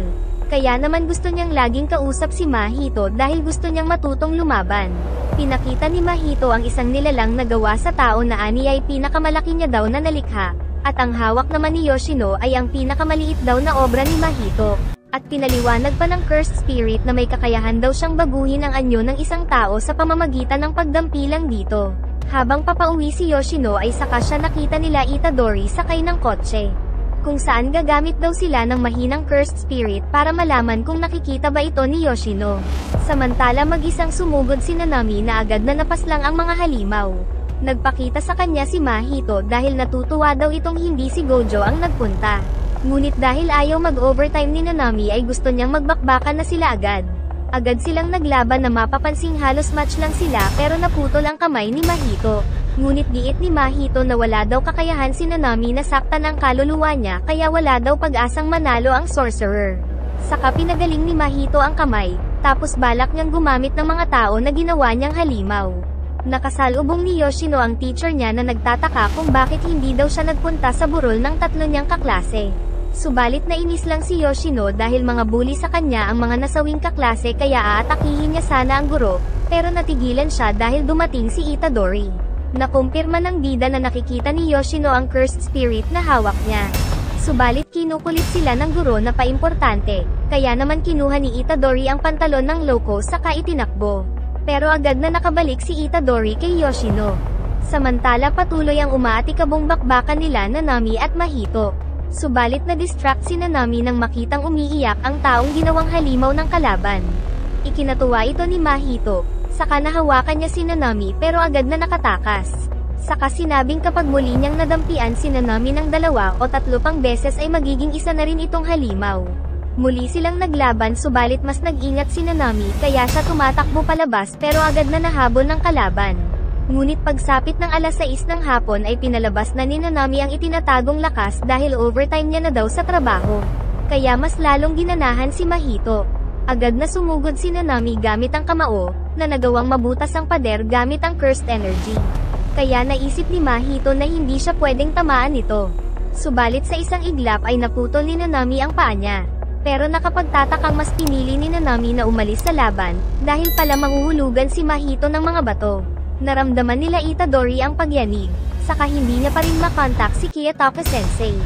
Kaya naman gusto niyang laging kausap si Mahito dahil gusto niyang matutong lumaban. Pinakita ni Mahito ang isang nilalang na gawa sa tao na ani ay pinakamalaki niya daw na nalikha, at ang hawak naman ni Yoshino ay ang pinakamaliit daw na obra ni Mahito. At pinaliwanag pa ng cursed spirit na may kakayahan daw siyang baguhin ang anyo ng isang tao sa pamamagitan ng pagdampilang dito. Habang papauwi si Yoshino ay saka siya nakita nila Itadori sakay ng kotse. Kung saan gagamit daw sila ng mahinang cursed spirit para malaman kung nakikita ba ito ni Yoshino. Samantala mag-isang sumugod si Nanami na agad na napaslang ang mga halimaw. Nagpakita sa kanya si Mahito dahil natutuwa daw itong hindi si Gojo ang nagpunta. Ngunit dahil ayaw mag-overtime ni Nanami ay gusto niyang magbakbakan na sila agad. Agad silang naglaban na mapapansing halos match lang sila pero naputol ang kamay ni Mahito. Ngunit giit ni Mahito na wala daw kakayahan si Nanami na saktan ang kaluluwa niya kaya wala daw pag-asang manalo ang sorcerer. Saka pinagaling ni Mahito ang kamay, tapos balak niyang gumamit ng mga tao na ginawa niyang halimaw. Nakasalubong ni Yoshino ang teacher niya na nagtataka kung bakit hindi daw siya nagpunta sa burol ng tatlo niyang kaklase. Subalit nainis lang si Yoshino dahil mga bully sa kanya ang mga nasawing kaklase kaya aatakihin niya sana ang guro, pero natigilan siya dahil dumating si Itadori. Nakumpirma ng bida na nakikita ni Yoshino ang cursed spirit na hawak niya. Subalit kinukulit sila ng guro na paimportante, kaya naman kinuha ni Itadori ang pantalon ng loko saka itinakbo. Pero agad na nakabalik si Itadori kay Yoshino. Samantala patuloy ang umaatikabong bakbakan nila Nanami at Mahito. Subalit na-distract si Nanami nang makitang umiiyak ang taong ginawang halimaw ng kalaban. Ikinatuwa ito ni Mahito, saka nahawakan niya si Nanami pero agad na nakatakas. Saka sinabing kapag muli niyang nadampian si Nanami ng 2 o 3 pang beses ay magiging isa na rin itong halimaw. Muli silang naglaban subalit mas nag-ingat si Nanami kaya siya tumatakbo palabas pero agad na nahabol ng kalaban. Ngunit pagsapit ng alas 6 ng hapon ay pinalabas na ni Nanami ang itinatagong lakas dahil overtime niya na daw sa trabaho. Kaya mas lalong ginanahan si Mahito. Agad na sumugod si Nanami gamit ang kamao, na nagawang mabutas ang pader gamit ang cursed energy. Kaya naisip ni Mahito na hindi siya pwedeng tamaan nito. Subalit sa isang iglap ay naputol ni Nanami ang paa niya. Pero nakapagtatakang mas pinili ni Nanami na umalis sa laban, dahil pala manghuhulugan si Mahito ng mga bato. Naramdaman nila Itadori ang pagyanig, saka hindi niya pa rin makontak si Kiyotaka Sensei.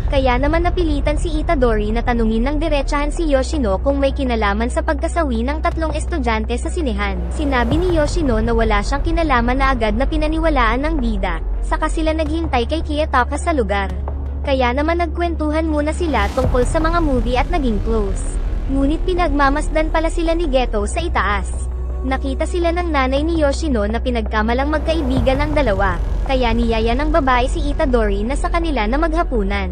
Kaya naman napilitan si Itadori na tanungin ng diretsahan si Yoshino kung may kinalaman sa pagkasawi ng 3 estudyante sa sinehan. Sinabi ni Yoshino na wala siyang kinalaman na agad na pinaniwalaan ng bida, saka sila naghintay kay Kiyotaka sa lugar. Kaya naman nagkwentuhan muna sila tungkol sa mga movie at naging close. Ngunit pinagmamasdan pala sila ni Geto sa itaas. Nakita sila ng nanay ni Yoshino na pinagkamalang magkaibigan ng 2, kaya niyaya ng babae si Itadori na sa kanila na maghapunan.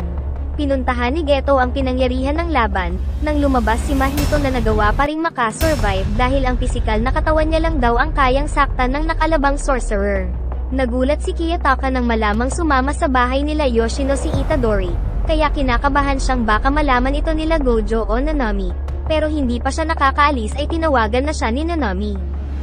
Pinuntahan ni Geto ang pinangyarihan ng laban, nang lumabas si Mahito na nagawa pa ring makasurvive dahil ang pisikal na katawan niya lang daw ang kayang saktan ng nakalabang sorcerer. Nagulat si Kiyotaka nang malamang sumama sa bahay nila Yoshino si Itadori, kaya kinakabahan siyang baka malaman ito nila Gojo o Nanami. Pero hindi pa siya nakakaalis ay tinawagan na siya ni Nanami.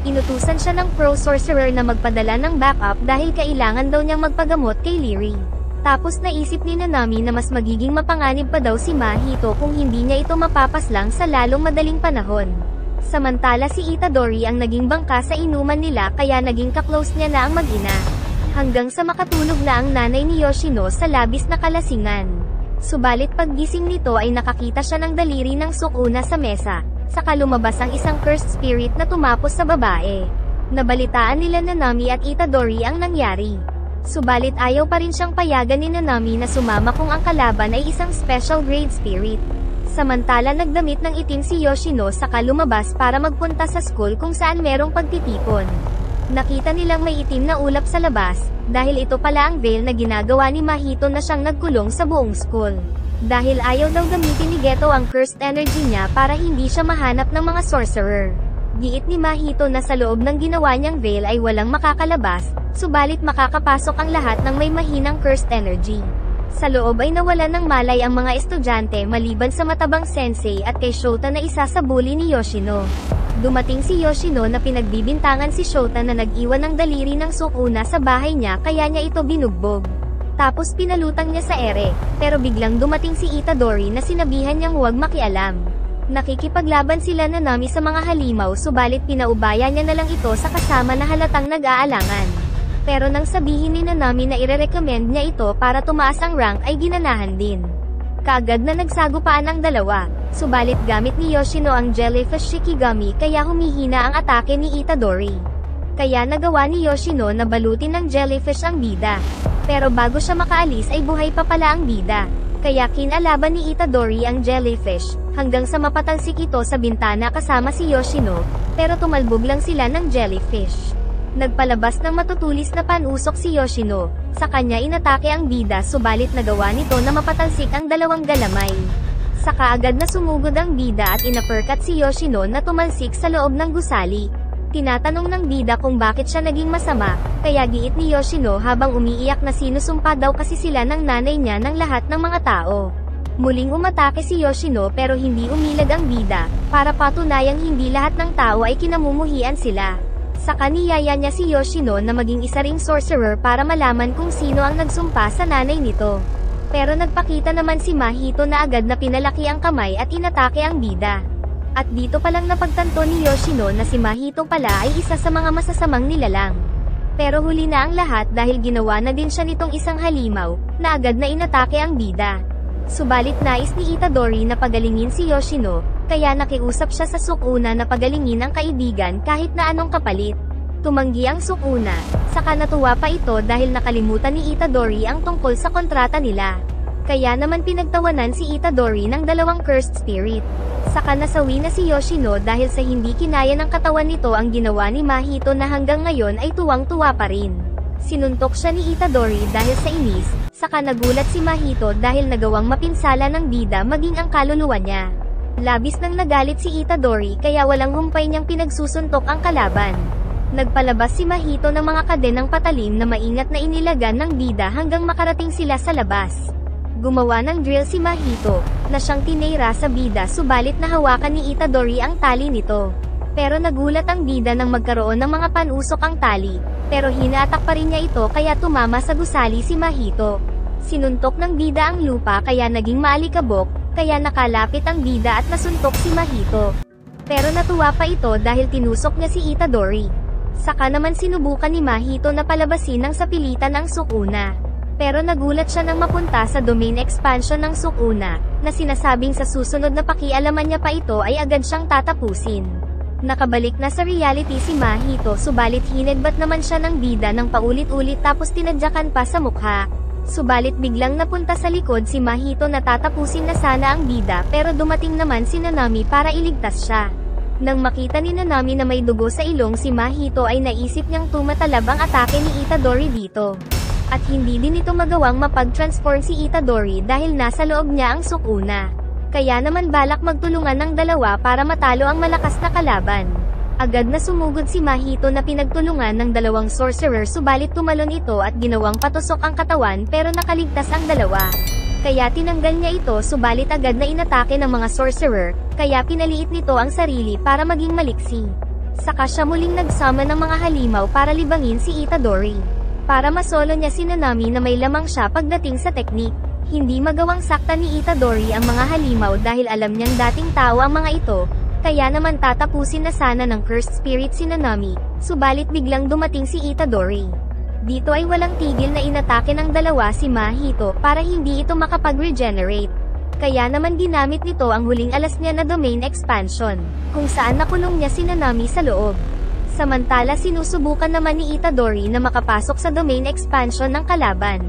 Inutusan siya ng pro sorcerer na magpadala ng backup dahil kailangan daw niyang magpagamot kay Leary. Tapos naisip ni Nanami na mas magiging mapanganib pa daw si Mahito kung hindi niya ito mapapaslang sa lalong madaling panahon. Samantala si Itadori ang naging bangka sa inuman nila kaya naging kaklose niya na ang mag-ina. Hanggang sa makatulog na ang nanay ni Yoshino sa labis na kalasingan. Subalit paggising nito ay nakakita siya ng daliri ng Sukuna sa mesa, saka lumabas ang isang cursed spirit na tumapos sa babae. Nabalitaan nila Nanami at Itadori ang nangyari. Subalit ayaw pa rin siyang payagan ni Nanami na sumama kung ang kalaban ay isang special grade spirit. Samantala nagdamit ng itim si Yoshino saka lumabas para magpunta sa school kung saan merong pagtitipon. Nakita nilang may itim na ulap sa labas, dahil ito pala ang veil na ginagawa ni Mahito na siyang nagkulong sa buong school. Dahil ayaw daw gamitin ni Geto ang cursed energy niya para hindi siya mahanap ng mga sorcerer. Giit ni Mahito na sa loob ng ginawa niyang veil ay walang makakalabas, subalit makakapasok ang lahat ng may mahinang cursed energy. Sa loob ay nawalan ng malay ang mga estudyante maliban sa matabang sensei at kay Shota na isa sa bully ni Yoshino. Dumating si Yoshino na pinagbibintangan si Shota na nag-iwan ng daliri ng Sukuna sa bahay niya kaya niya ito binugbog. Tapos pinalutang niya sa ere, pero biglang dumating si Itadori na sinabihan niyang huwag makialam. Nakikipaglaban sila Nanami sa mga halimaw subalit pinaubaya niya na lang ito sa kasama na halatang nag-aalangan. Pero nang sabihin ni Nanami na ire-recommend niya ito para tumaas ang rank ay ginanahan din. Kaagad na nagsagupaan ang 2, Subalit gamit ni Yoshino ang Jellyfish Shikigami kaya humihina ang atake ni Itadori. Kaya nagawa ni Yoshino na balutin ng Jellyfish ang bida. Pero bago siya makaalis ay buhay pa pala ang bida. Kaya kinalaban ni Itadori ang Jellyfish, hanggang sa mapatalsik ito sa bintana kasama si Yoshino, pero tumalbog lang sila ng Jellyfish. Nagpalabas ng matutulis na panusok si Yoshino, sa kanya inatake ang bida subalit nagawa nito na mapatalsik ang dalawang galamay. Saka agad na sumugod ang bida at inuppercut si Yoshino na tumalsik sa loob ng gusali. Tinatanong ng bida kung bakit siya naging masama, kaya giit ni Yoshino habang umiiyak na sinusumpa daw kasi sila ng nanay niya ng lahat ng mga tao. Muling umatake si Yoshino pero hindi umilag ang bida, para patunayang hindi lahat ng tao ay kinamumuhian sila. Saka niyaya niya si Yoshino na maging isa ring sorcerer para malaman kung sino ang nagsumpa sa nanay nito. Pero nagpakita naman si Mahito na agad na pinalaki ang kamay at inatake ang bida. At dito palang napagtanto ni Yoshino na si Mahito pala ay isa sa mga masasamang nilalang. Pero huli na ang lahat dahil ginawa na din siya nitong isang halimaw, na agad na inatake ang bida. Subalit nais ni Itadori na pagalingin si Yoshino, kaya nakiusap siya sa Sukuna na pagalingin ang kaibigan kahit na anong kapalit. Tumanggi ang Sukuna, saka natuwa pa ito dahil nakalimutan ni Itadori ang tungkol sa kontrata nila. Kaya naman pinagtawanan si Itadori ng dalawang cursed spirit. Saka nasawi na si Yoshino dahil sa hindi kinaya ng katawan nito ang ginawa ni Mahito na hanggang ngayon ay tuwang-tuwa pa rin. Sinuntok siya ni Itadori dahil sa inis, saka nagulat si Mahito dahil nagawang mapinsala ng bida maging ang kaluluwa niya. Labis nang nagalit si Itadori kaya walang humpay niyang pinagsusuntok ang kalaban. Nagpalabas si Mahito ng mga kadenang patalim na maingat na inilagan ng bida hanggang makarating sila sa labas. Gumawa ng drill si Mahito, na siyang tinira sa bida subalit nahawakan ni Itadori ang tali nito. Pero nagulat ang bida nang magkaroon ng mga panusok ang tali, pero hinaatak pa rin niya ito kaya tumama sa gusali si Mahito. Sinuntok ng bida ang lupa kaya naging maalikabok, kaya nakalapit ang bida at nasuntok si Mahito. Pero natuwa pa ito dahil tinusok niya si Itadori. Saka naman sinubukan ni Mahito na palabasin ng sapilitan ang Sukuna. Pero nagulat siya nang mapunta sa domain expansion ng Sukuna, na sinasabing sa susunod na pakialaman niya pa ito ay agad siyang tatapusin. Nakabalik na sa reality si Mahito subalit hinedbat naman siya ng bida ng paulit-ulit tapos tinadyakan pa sa mukha. Subalit biglang napunta sa likod si Mahito na tatapusin na sana ang bida pero dumating naman si Nanami para iligtas siya. Nang makita ni Nanami na may dugo sa ilong si Mahito ay naisip niyang tumatalab ang atake ni Itadori dito. At hindi din ito magawang mapag-transform si Itadori dahil nasa loob niya ang Sukuna. Kaya naman balak magtulungan ng dalawa para matalo ang malakas na kalaban. Agad na sumugod si Mahito na pinagtulungan ng dalawang sorcerer subalit tumalon ito at ginawang patusok ang katawan pero nakaligtas ang dalawa. Kaya tinanggal niya ito subalit agad na inatake ng mga sorcerer, kaya pinaliit nito ang sarili para maging maliksi. Saka siya muling nagsummon ng mga halimaw para libangin si Itadori. Para masolo niya si Nanami na may lamang siya pagdating sa teknik. Hindi magawang sakta ni Itadori ang mga halimaw dahil alam niyang dating tao ang mga ito, kaya naman tatapusin na sana ng cursed spirit si Nanami, subalit biglang dumating si Itadori. Dito ay walang tigil na inatake ng dalawa si Mahito para hindi ito makapag-regenerate. Kaya naman ginamit nito ang huling alas niya na domain expansion, kung saan nakulong niya si Nanami sa loob. Samantala sinusubukan naman ni Itadori na makapasok sa domain expansion ng kalaban.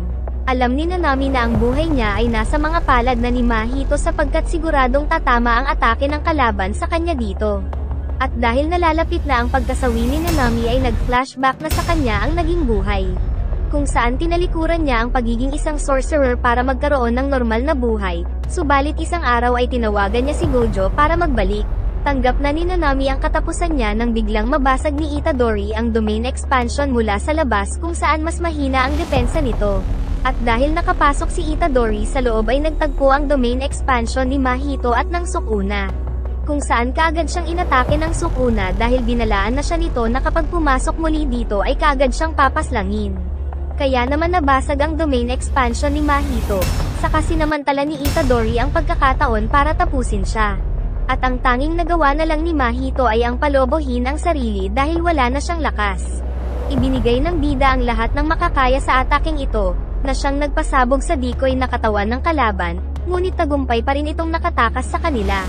Alam ni Nanami na ang buhay niya ay nasa mga palad na ni Mahito sapagkat siguradong tatama ang atake ng kalaban sa kanya dito. At dahil nalalapit na ang pagkasawi ni Nanami ay nag-flashback na sa kanya ang naging buhay. Kung saan tinalikuran niya ang pagiging isang sorcerer para magkaroon ng normal na buhay, subalit isang araw ay tinawagan niya si Gojo para magbalik. Tanggap na ni Nanami ang katapusan niya nang biglang mabasag ni Itadori ang domain expansion mula sa labas kung saan mas mahina ang depensa nito. At dahil nakapasok si Itadori sa loob ay nagtagpo ang domain expansion ni Mahito at ng Sukuna. Kung saan kaagad siyang inatake ng Sukuna dahil binalaan na siya nito na kapag pumasok muli dito ay kaagad siyang papaslangin. Kaya naman nabasag ang domain expansion ni Mahito, saka sinamantala ni Itadori ang pagkakataon para tapusin siya. At ang tanging nagawa na lang ni Mahito ay ang palobohin ang sarili dahil wala na siyang lakas. Ibinigay ng bida ang lahat ng makakaya sa ataking ito, na siyang nagpasabog sa decoy na katawan ng kalaban, ngunit tagumpay pa rin itong nakatakas sa kanila.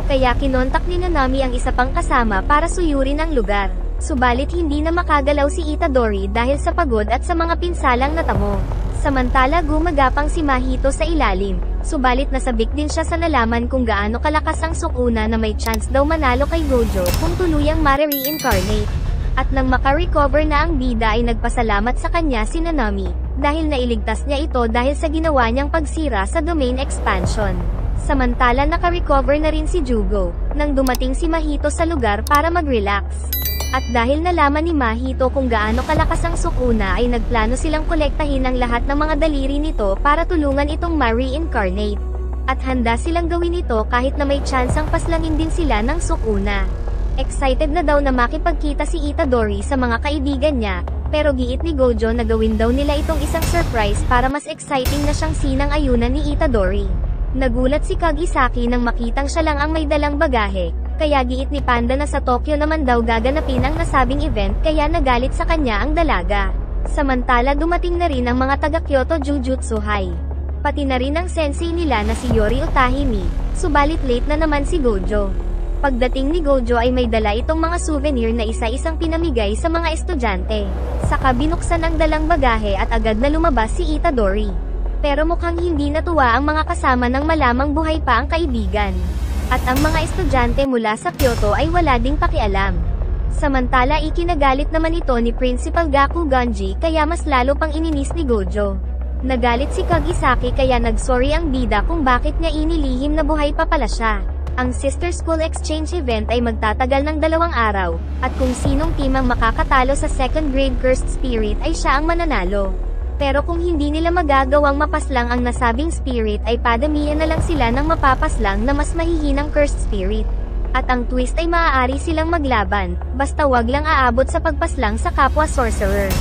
Kaya kinontak ni Nanami ang isa pang kasama para suyurin ang lugar. Subalit hindi na makagalaw si Itadori dahil sa pagod at sa mga pinsalang natamo. Samantala gumagapang si Mahito sa ilalim, subalit nasabik din siya sa nalaman kung gaano kalakas ang Sukuna na may chance daw manalo kay Gojo kung tuluyang mare-reincarnate. At nang makarecover na ang bida ay nagpasalamat sa kanya si Nanami, dahil nailigtas niya ito dahil sa ginawa niyang pagsira sa domain expansion. Samantala nakarecover na rin si Jugo, nang dumating si Mahito sa lugar para mag-relax. At dahil nalaman ni Mahito kung gaano kalakas ang Sukuna ay nagplano silang kolektahin ang lahat ng mga daliri nito para tulungan itong ma-reincarnate. At handa silang gawin ito kahit na may tsansang paslangin din sila ng Sukuna. Excited na daw na makipagkita si Itadori sa mga kaibigan niya, pero giit ni Gojo na gawin daw nila itong isang surprise para mas exciting na siyang sinang-ayunan ni Itadori. Nagulat si Kagisaki nang makitang siya lang ang may dalang bagahe. Kaya giit ni Panda na sa Tokyo naman daw gaganapin ang nasabing event kaya nagalit sa kanya ang dalaga. Samantala dumating na rin ang mga taga Kyoto Jujutsu High. Pati na rin ang sensei nila na si Yori Utahimi, subalit late na naman si Gojo. Pagdating ni Gojo ay may dala itong mga souvenir na isa-isang pinamigay sa mga estudyante. Saka binuksan ang dalang bagahe at agad na lumabas si Itadori. Pero mukhang hindi natuwa ang mga kasama nang malamang buhay pa ang kaibigan. At ang mga estudyante mula sa Kyoto ay wala ding pakialam. Samantala ikinagalit naman ito ni Principal Gaku Ganji kaya mas lalo pang ininis ni Gojo. Nagalit si Kagisaki kaya nagsorry ang bida kung bakit niya inilihim na buhay pa pala siya. Ang Sister School Exchange event ay magtatagal ng 2 araw, at kung sinong team ang makakatalo sa second grade Cursed Spirit ay siya ang mananalo. Pero kung hindi nila magagawang mapaslang ang nasabing spirit ay padamihan na lang sila ng mapapaslang na mas mahihinang cursed spirit. At ang twist ay maaari silang maglaban, basta wag lang aabot sa pagpaslang sa kapwa sorcerer.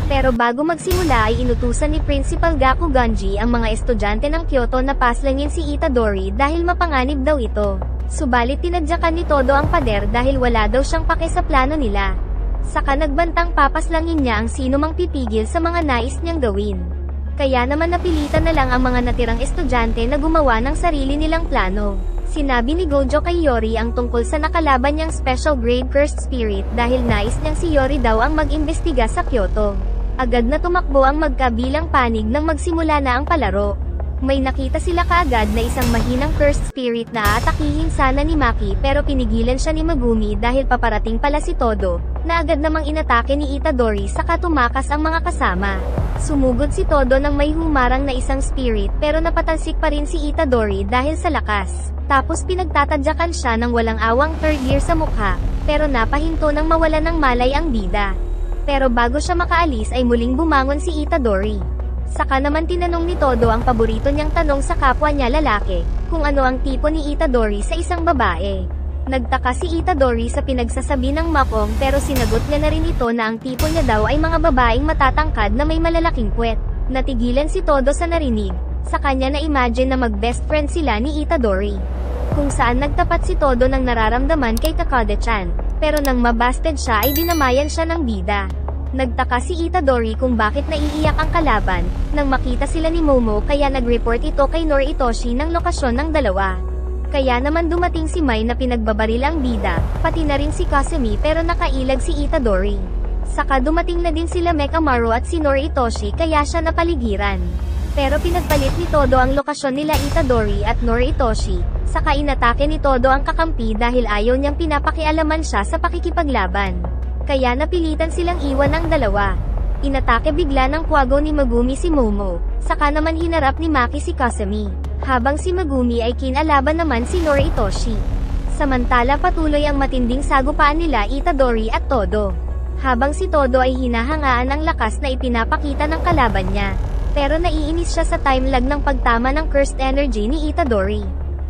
Pero bago magsimula ay inutusan ni Principal Gaku Ganji ang mga estudyante ng Kyoto na paslangin si Itadori dahil mapanganib daw ito. Subalit tinadyakan ni Todo ang pader dahil wala daw siyang pake sa plano nila. Saka nagbantang papaslangin niya ang sino mang pipigil sa mga nais niyang gawin. Kaya naman napilitan na lang ang mga natirang estudyante na gumawa ng sarili nilang plano. Sinabi ni Gojo kay Yori ang tungkol sa nakalaban niyang special grade cursed spirit dahil nais niyang si Yori daw ang mag-imbestiga sa Kyoto. Agad na tumakbo ang magkabilang panig nang magsimula na ang palaro. May nakita sila kaagad na isang mahinang cursed spirit na aatakihin sana ni Maki pero pinigilan siya ni Megumi dahil paparating pala si Todo, na agad namang inatake ni Itadori saka tumakas ang mga kasama. Sumugod si Todo nang may humarang na isang spirit pero napatalsik pa rin si Itadori dahil sa lakas. Tapos pinagtatadyakan siya ng walang awang third gear sa mukha, pero napahinto nang mawalan ng malay ang bida. Pero bago siya makaalis ay muling bumangon si Itadori. Saka naman tinanong ni Todo ang paborito niyang tanong sa kapwa niya lalaki, kung ano ang tipo ni Itadori sa isang babae. Nagtaka si Itadori sa pinagsasabi ng Makong pero sinagot niya na rin ito na ang tipo niya daw ay mga babaeng matatangkad na may malalaking puwet. Natigilan si Todo sa narinig, sa kanya na imagine na mag-best friend sila ni Itadori. Kung saan nagtapat si Todo ng nararamdaman kay Takada-chan, pero nang mabasted siya ay dinamayan siya ng bida. Nagtaka si Itadori kung bakit naiiyak ang kalaban, nang makita sila ni Momo kaya nag-report ito kay Noritoshi ng lokasyon ng dalawa. Kaya naman dumating si Mai na pinagbabaril ang bida, pati na rin si Kasumi pero nakailag si Itadori. Saka dumating na din sila Mekamaru at si Noritoshi kaya siya napaligiran. Pero pinagpalit ni Todo ang lokasyon nila Itadori at Noritoshi, saka inatake ni Todo ang kakampi dahil ayaw niyang pinapakialaman siya sa pakikipaglaban. Kaya napilitan silang iwan ang dalawa. Inatake bigla ng kwago ni Megumi si Momo, saka naman hinarap ni Maki si Kasumi, habang si Megumi ay kinalaban naman si Noritoshi. Samantala patuloy ang matinding sagupaan nila Itadori at Todo. Habang si Todo ay hinahangaan ang lakas na ipinapakita ng kalaban niya. Pero naiinis siya sa time lag ng pagtama ng cursed energy ni Itadori.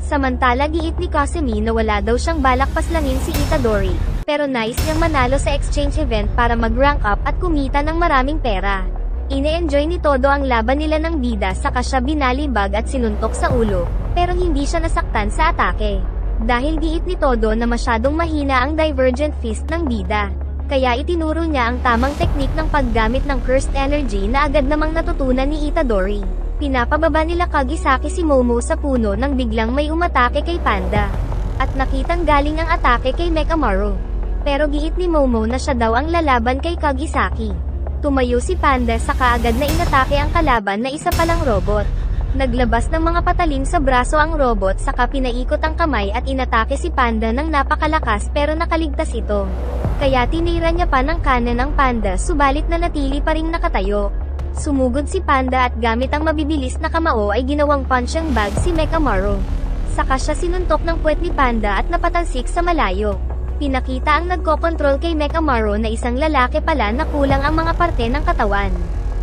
Samantala giit ni Kasumi na wala daw siyang balak paslangin si Itadori, pero nais niyang manalo sa exchange event para mag-rank up at kumita ng maraming pera. Ine-enjoy ni Todo ang laban nila ng bida saka siya binalibag at sinuntok sa ulo, pero hindi siya nasaktan sa atake. Dahil giit ni Todo na masyadong mahina ang divergent fist ng bida. Kaya itinuro niya ang tamang teknik ng paggamit ng cursed energy na agad namang natutunan ni Itadori. Pinapababa nila Kagisaki si Momo sa puno nang biglang may umatake kay Panda. At nakitang galing ang atake kay Mechamaru. Pero giit ni Momo na siya daw ang lalaban kay Kagisaki. Tumayo si Panda saka agad na inatake ang kalaban na isa palang robot. Naglabas ng mga patalim sa braso ang robot saka pinaikot ang kamay at inatake si Panda ng napakalakas pero nakaligtas ito. Kaya tinira niya pa ng kanan ang Panda subalit nanatili pa ring nakatayo. Sumugod si Panda at gamit ang mabibilis na kamao ay ginawang punching bag si Mechamaru. Saka siya sinuntok ng puwet ni Panda at napatalsik sa malayo. Pinakita ang nagkokontrol kay Mechamaru na isang lalaki pala na kulang ang mga parte ng katawan.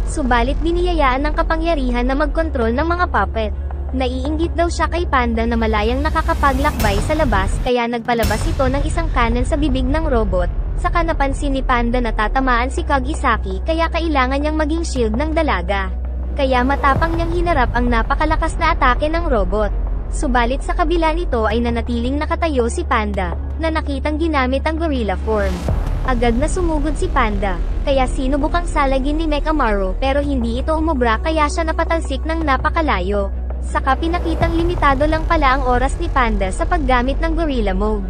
Subalit biniyayaan ng kapangyarihan na magkontrol ng mga puppet. Naiinggit daw siya kay Panda na malayang nakakapaglakbay sa labas kaya nagpalabas ito ng isang kanan sa bibig ng robot. Saka napansin ni Panda na tatamaan si Kagisaki kaya kailangan niyang maging shield ng dalaga. Kaya matapang niyang hinarap ang napakalakas na atake ng robot. Subalit sa kabila nito ay nanatiling nakatayo si Panda, na nakitang ginamit ang gorilla form. Agad na sumugod si Panda, kaya sinubukang salagin ni Mechamaru pero hindi ito umubra kaya siya napatalsik ng napakalayo. Saka pinakitang limitado lang pala ang oras ni Panda sa paggamit ng gorilla mode.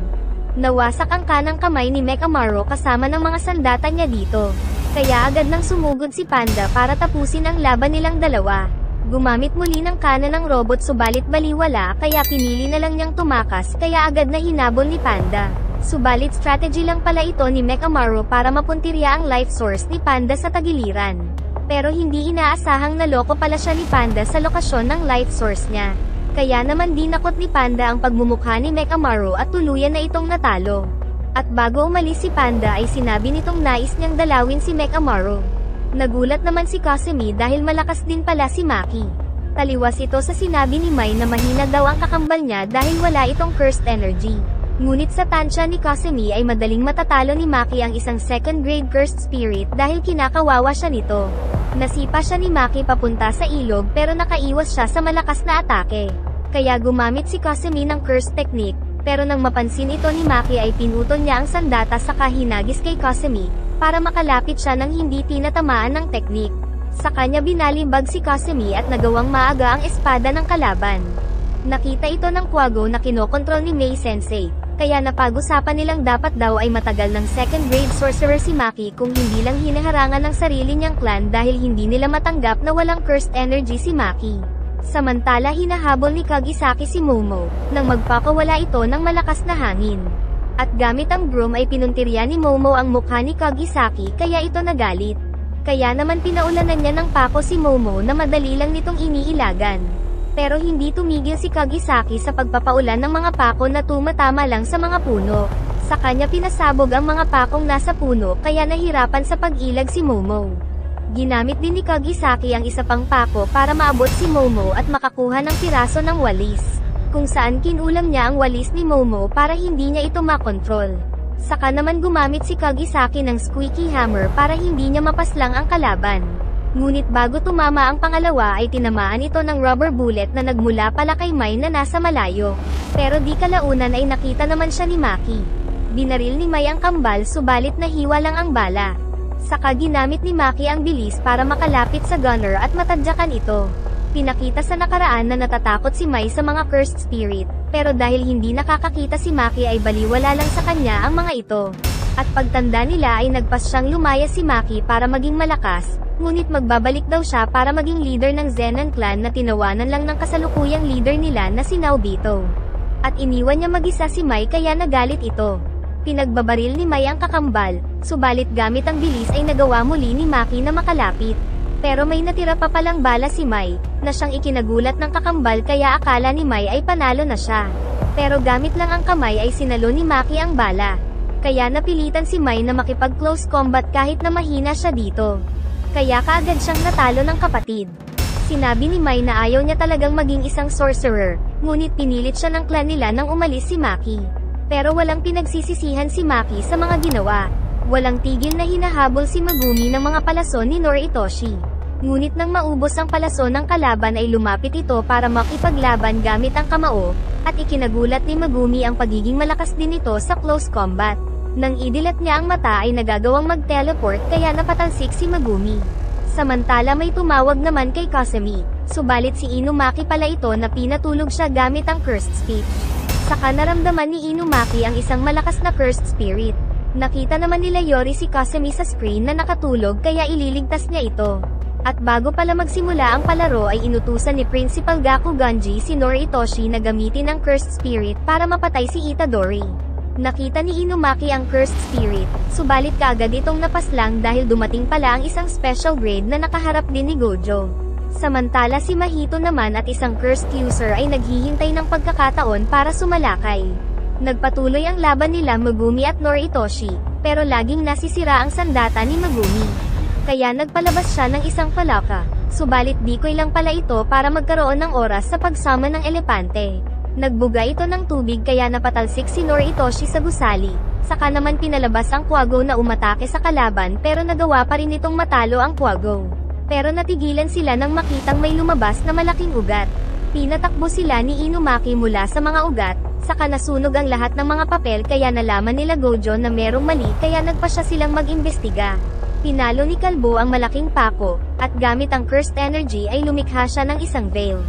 Nawasak ang kanang kamay ni Mechamaru kasama ng mga sandata niya dito. Kaya agad nang sumugod si Panda para tapusin ang laban nilang dalawa. Gumamit muli ng kanan ng robot subalit baliwala kaya pinili na lang niyang tumakas kaya agad na hinabol ni Panda. Subalit strategy lang pala ito ni Mechamaru para mapuntirya ang life source ni Panda sa tagiliran. Pero hindi inaasahang naloko pala siya ni Panda sa lokasyon ng life source niya. Kaya naman dinakot ni Panda ang pagmumukha ni Mechamaru at tuluyan na itong natalo. At bago umalis si Panda ay sinabi nitong nais niyang dalawin si Mechamaru. Nagulat naman si Kasumi dahil malakas din pala si Maki. Taliwas ito sa sinabi ni Mai na mahina daw ang kakambal niya dahil wala itong cursed energy. Ngunit sa tansya ni Kasumi ay madaling matatalo ni Maki ang isang second grade cursed spirit dahil kinakawawa siya nito. Nasipa siya ni Maki papunta sa ilog pero nakaiwas siya sa malakas na atake. Kaya gumamit si Kasumi ng cursed technique, pero nang mapansin ito ni Maki ay pinutol niya ang sandata saka hinagis kay Kasumi, para makalapit siya nang hindi tinatamaan ng teknik. Sa kanya binalimbag si Kasumi at nagawang maaga ang espada ng kalaban. Nakita ito ng Quago na kinokontrol ni Mei Sensei, kaya napag-usapan nilang dapat daw ay matagal ng second grade sorcerer si Maki kung hindi lang hinaharangan ng sarili niyang clan dahil hindi nila matanggap na walang cursed energy si Maki. Samantala hinahabol ni Kagisaki si Momo, nang magpakawala ito ng malakas na hangin. At gamit ang broom ay pinuntirya ni Momo ang mukha ni Kagisaki kaya ito nagalit. Kaya naman pinaulanan niya ng pako si Momo na madali lang nitong iniilagan. Pero hindi tumigil si Kagisaki sa pagpapaulan ng mga pako na tumatama lang sa mga puno. Sa kanya pinasabog ang mga pakong nasa puno kaya nahirapan sa pag-ilag si Momo. Ginamit din ni Kagisaki ang isa pang pako para maabot si Momo at makakuha ng piraso ng walis, kung saan kinulam niya ang walis ni Momo para hindi niya ito makontrol. Saka naman gumamit si Kagisaki ng squeaky hammer para hindi niya mapaslang ang kalaban. Ngunit bago tumama ang pangalawa ay tinamaan ito ng rubber bullet na nagmula pala kay Mai na nasa malayo. Pero di kalaunan ay nakita naman siya ni Maki. Binaril ni Mai ang kambal subalit nahiwa lang ang bala. Saka ginamit ni Maki ang bilis para makalapit sa gunner at matadyakan ito. Pinakita sa nakaraan na natatakot si Mai sa mga cursed spirit, pero dahil hindi nakakakita si Maki ay baliwala lang sa kanya ang mga ito. At pagtanda nila ay nagpas siyang lumaya si Maki para maging malakas, ngunit magbabalik daw siya para maging leader ng Zenon clan na tinawanan lang ng kasalukuyang leader nila na si Naobito. At iniwan niya mag-isa si Mai kaya nagalit ito. Pinagbabaril ni Mai ang kakambal, subalit gamit ang bilis ay nagawa muli ni Maki na makalapit. Pero may natira pa palang bala si Mai, na siyang ikinagulat ng kakambal kaya akala ni Mai ay panalo na siya. Pero gamit lang ang kamay ay sinalo ni Maki ang bala. Kaya napilitan si Mai na makipag-close combat kahit na mahina siya dito. Kaya kaagad siyang natalo ng kapatid. Sinabi ni Mai na ayaw niya talagang maging isang sorcerer, ngunit pinilit siya ng clan nila nang umalis si Maki. Pero walang pinagsisisihan si Maki sa mga ginawa. Walang tigil na hinahabol si Megumi ng mga palason ni Noritoshi. Ngunit nang maubos ang palason ng kalaban ay lumapit ito para makipaglaban gamit ang kamao, at ikinagulat ni Megumi ang pagiging malakas din nito sa close combat. Nang idilat niya ang mata ay nagagawang mag-teleport kaya napatalsik si Megumi. Samantala may tumawag naman kay Kasumi, subalit si Inumaki pala ito na pinatulog siya gamit ang cursed speech. Saka naramdaman ni Inumaki ang isang malakas na cursed spirit. Nakita naman nila Yori si Kasumi sa screen na nakatulog kaya ililigtas niya ito. At bago pala magsimula ang palaro ay inutusan ni Principal Gakuganji si Noritoshi na gamitin ang Cursed Spirit para mapatay si Itadori. Nakita ni Inumaki ang Cursed Spirit, subalit kaagad itong napaslang dahil dumating pala ang isang special grade na nakaharap din ni Gojo. Samantala si Mahito naman at isang Cursed User ay naghihintay ng pagkakataon para sumalakay. Nagpatuloy ang laban nila Megumi at Noritoshi, pero laging nasisira ang sandata ni Megumi. Kaya nagpalabas siya ng isang palaka, subalit decoy lang pala ito para magkaroon ng oras sa pagsama ng elepante. Nagbuga ito ng tubig kaya napatalsik si Noritoshi sa gusali, saka naman pinalabas ang Quago na umatake sa kalaban pero nagawa pa rin itong matalo ang Quago. Pero natigilan sila nang makitang may lumabas na malaking ugat. Pinatakbo sila ni Inumaki mula sa mga ugat, saka nasunog ang lahat ng mga papel kaya nalaman nila Gojo na merong mali kaya nagpasya silang mag-imbestiga. Pinalo ni Kalbo ang malaking pako, at gamit ang cursed energy ay lumikha siya ng isang veil.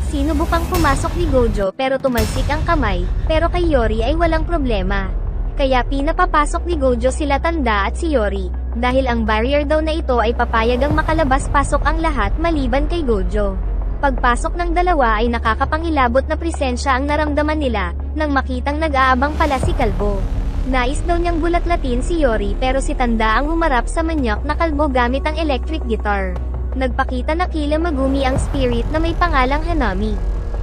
Sinubukang pumasok ni Gojo pero tumalsik ang kamay, pero kay Yori ay walang problema. Kaya pinapapasok ni Gojo sila Tanda at si Yori, dahil ang barrier daw na ito ay papayagang makalabas-pasok ang lahat maliban kay Gojo. Pagpasok ng dalawa ay nakakapangilabot na presensya ang naramdaman nila, nang makitang nag-aabang pala si Kalbo. Nais daw niyang bulatlatin si Yori pero si Tanda ang humarap sa manyak na kalbo gamit ang electric guitar. Nagpakita na kila Megumi ang spirit na may pangalang Hanami.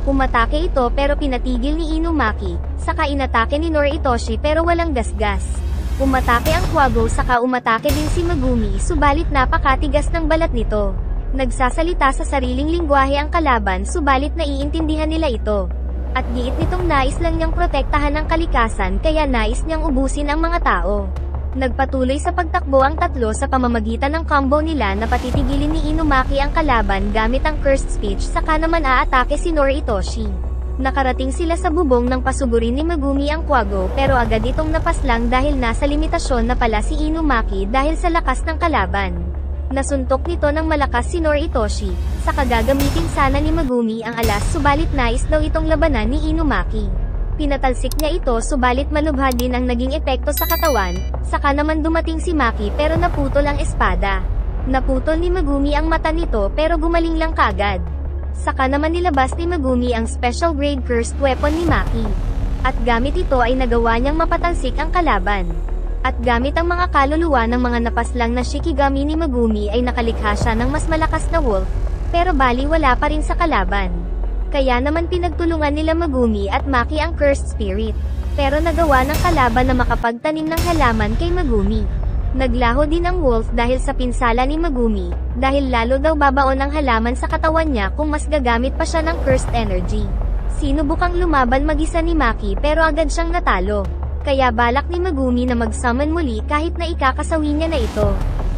Umatake ito pero pinatigil ni Inumaki, saka inatake ni Noritoshi pero walang gasgas. Umatake ang Quago saka umatake din si Megumi subalit napakatigas ng balat nito. Nagsasalita sa sariling lingwahe ang kalaban subalit naiintindihan nila ito. At giit nitong nais lang niyang protektahan ang kalikasan kaya nais niyang ubusin ang mga tao. Nagpatuloy sa pagtakbo ang tatlo sa pamamagitan ng combo nila na patitigilin ni Inumaki ang kalaban gamit ang cursed speech saka naman aatake si Noritoshi. Nakarating sila sa bubong ng pasugurin ni Megumi ang Quago pero agad itong napaslang dahil nasa limitasyon na pala si Inumaki dahil sa lakas ng kalaban. Nasuntok nito ng malakas si Noritoshi, saka gagamitin sana ni Megumi ang alas subalit nais daw itong labanan ni Inumaki. Pinatalsik niya ito subalit malubha din ang naging epekto sa katawan, saka naman dumating si Maki pero naputol ang espada. Naputol ni Megumi ang mata nito pero gumaling lang kaagad. Saka naman nilabas ni Megumi ang special grade cursed weapon ni Maki. At gamit ito ay nagawa niyang mapatalsik ang kalaban. At gamit ang mga kaluluwa ng mga napaslang na Shikigami ni Megumi ay nakalikha siya ng mas malakas na wolf, pero bali wala pa rin sa kalaban. Kaya naman pinagtulungan nila Megumi at Maki ang cursed spirit, pero nagawa ng kalaban na makapagtanim ng halaman kay Megumi. Naglaho din ang wolf dahil sa pinsala ni Megumi, dahil lalo daw babaon ang halaman sa katawan niya kung mas gagamit pa siya ng cursed energy. Sinubukang lumaban mag-isa ni Maki pero agad siyang natalo. Kaya balak ni Megumi na mag-summon muli kahit na ikakasawi niya na ito.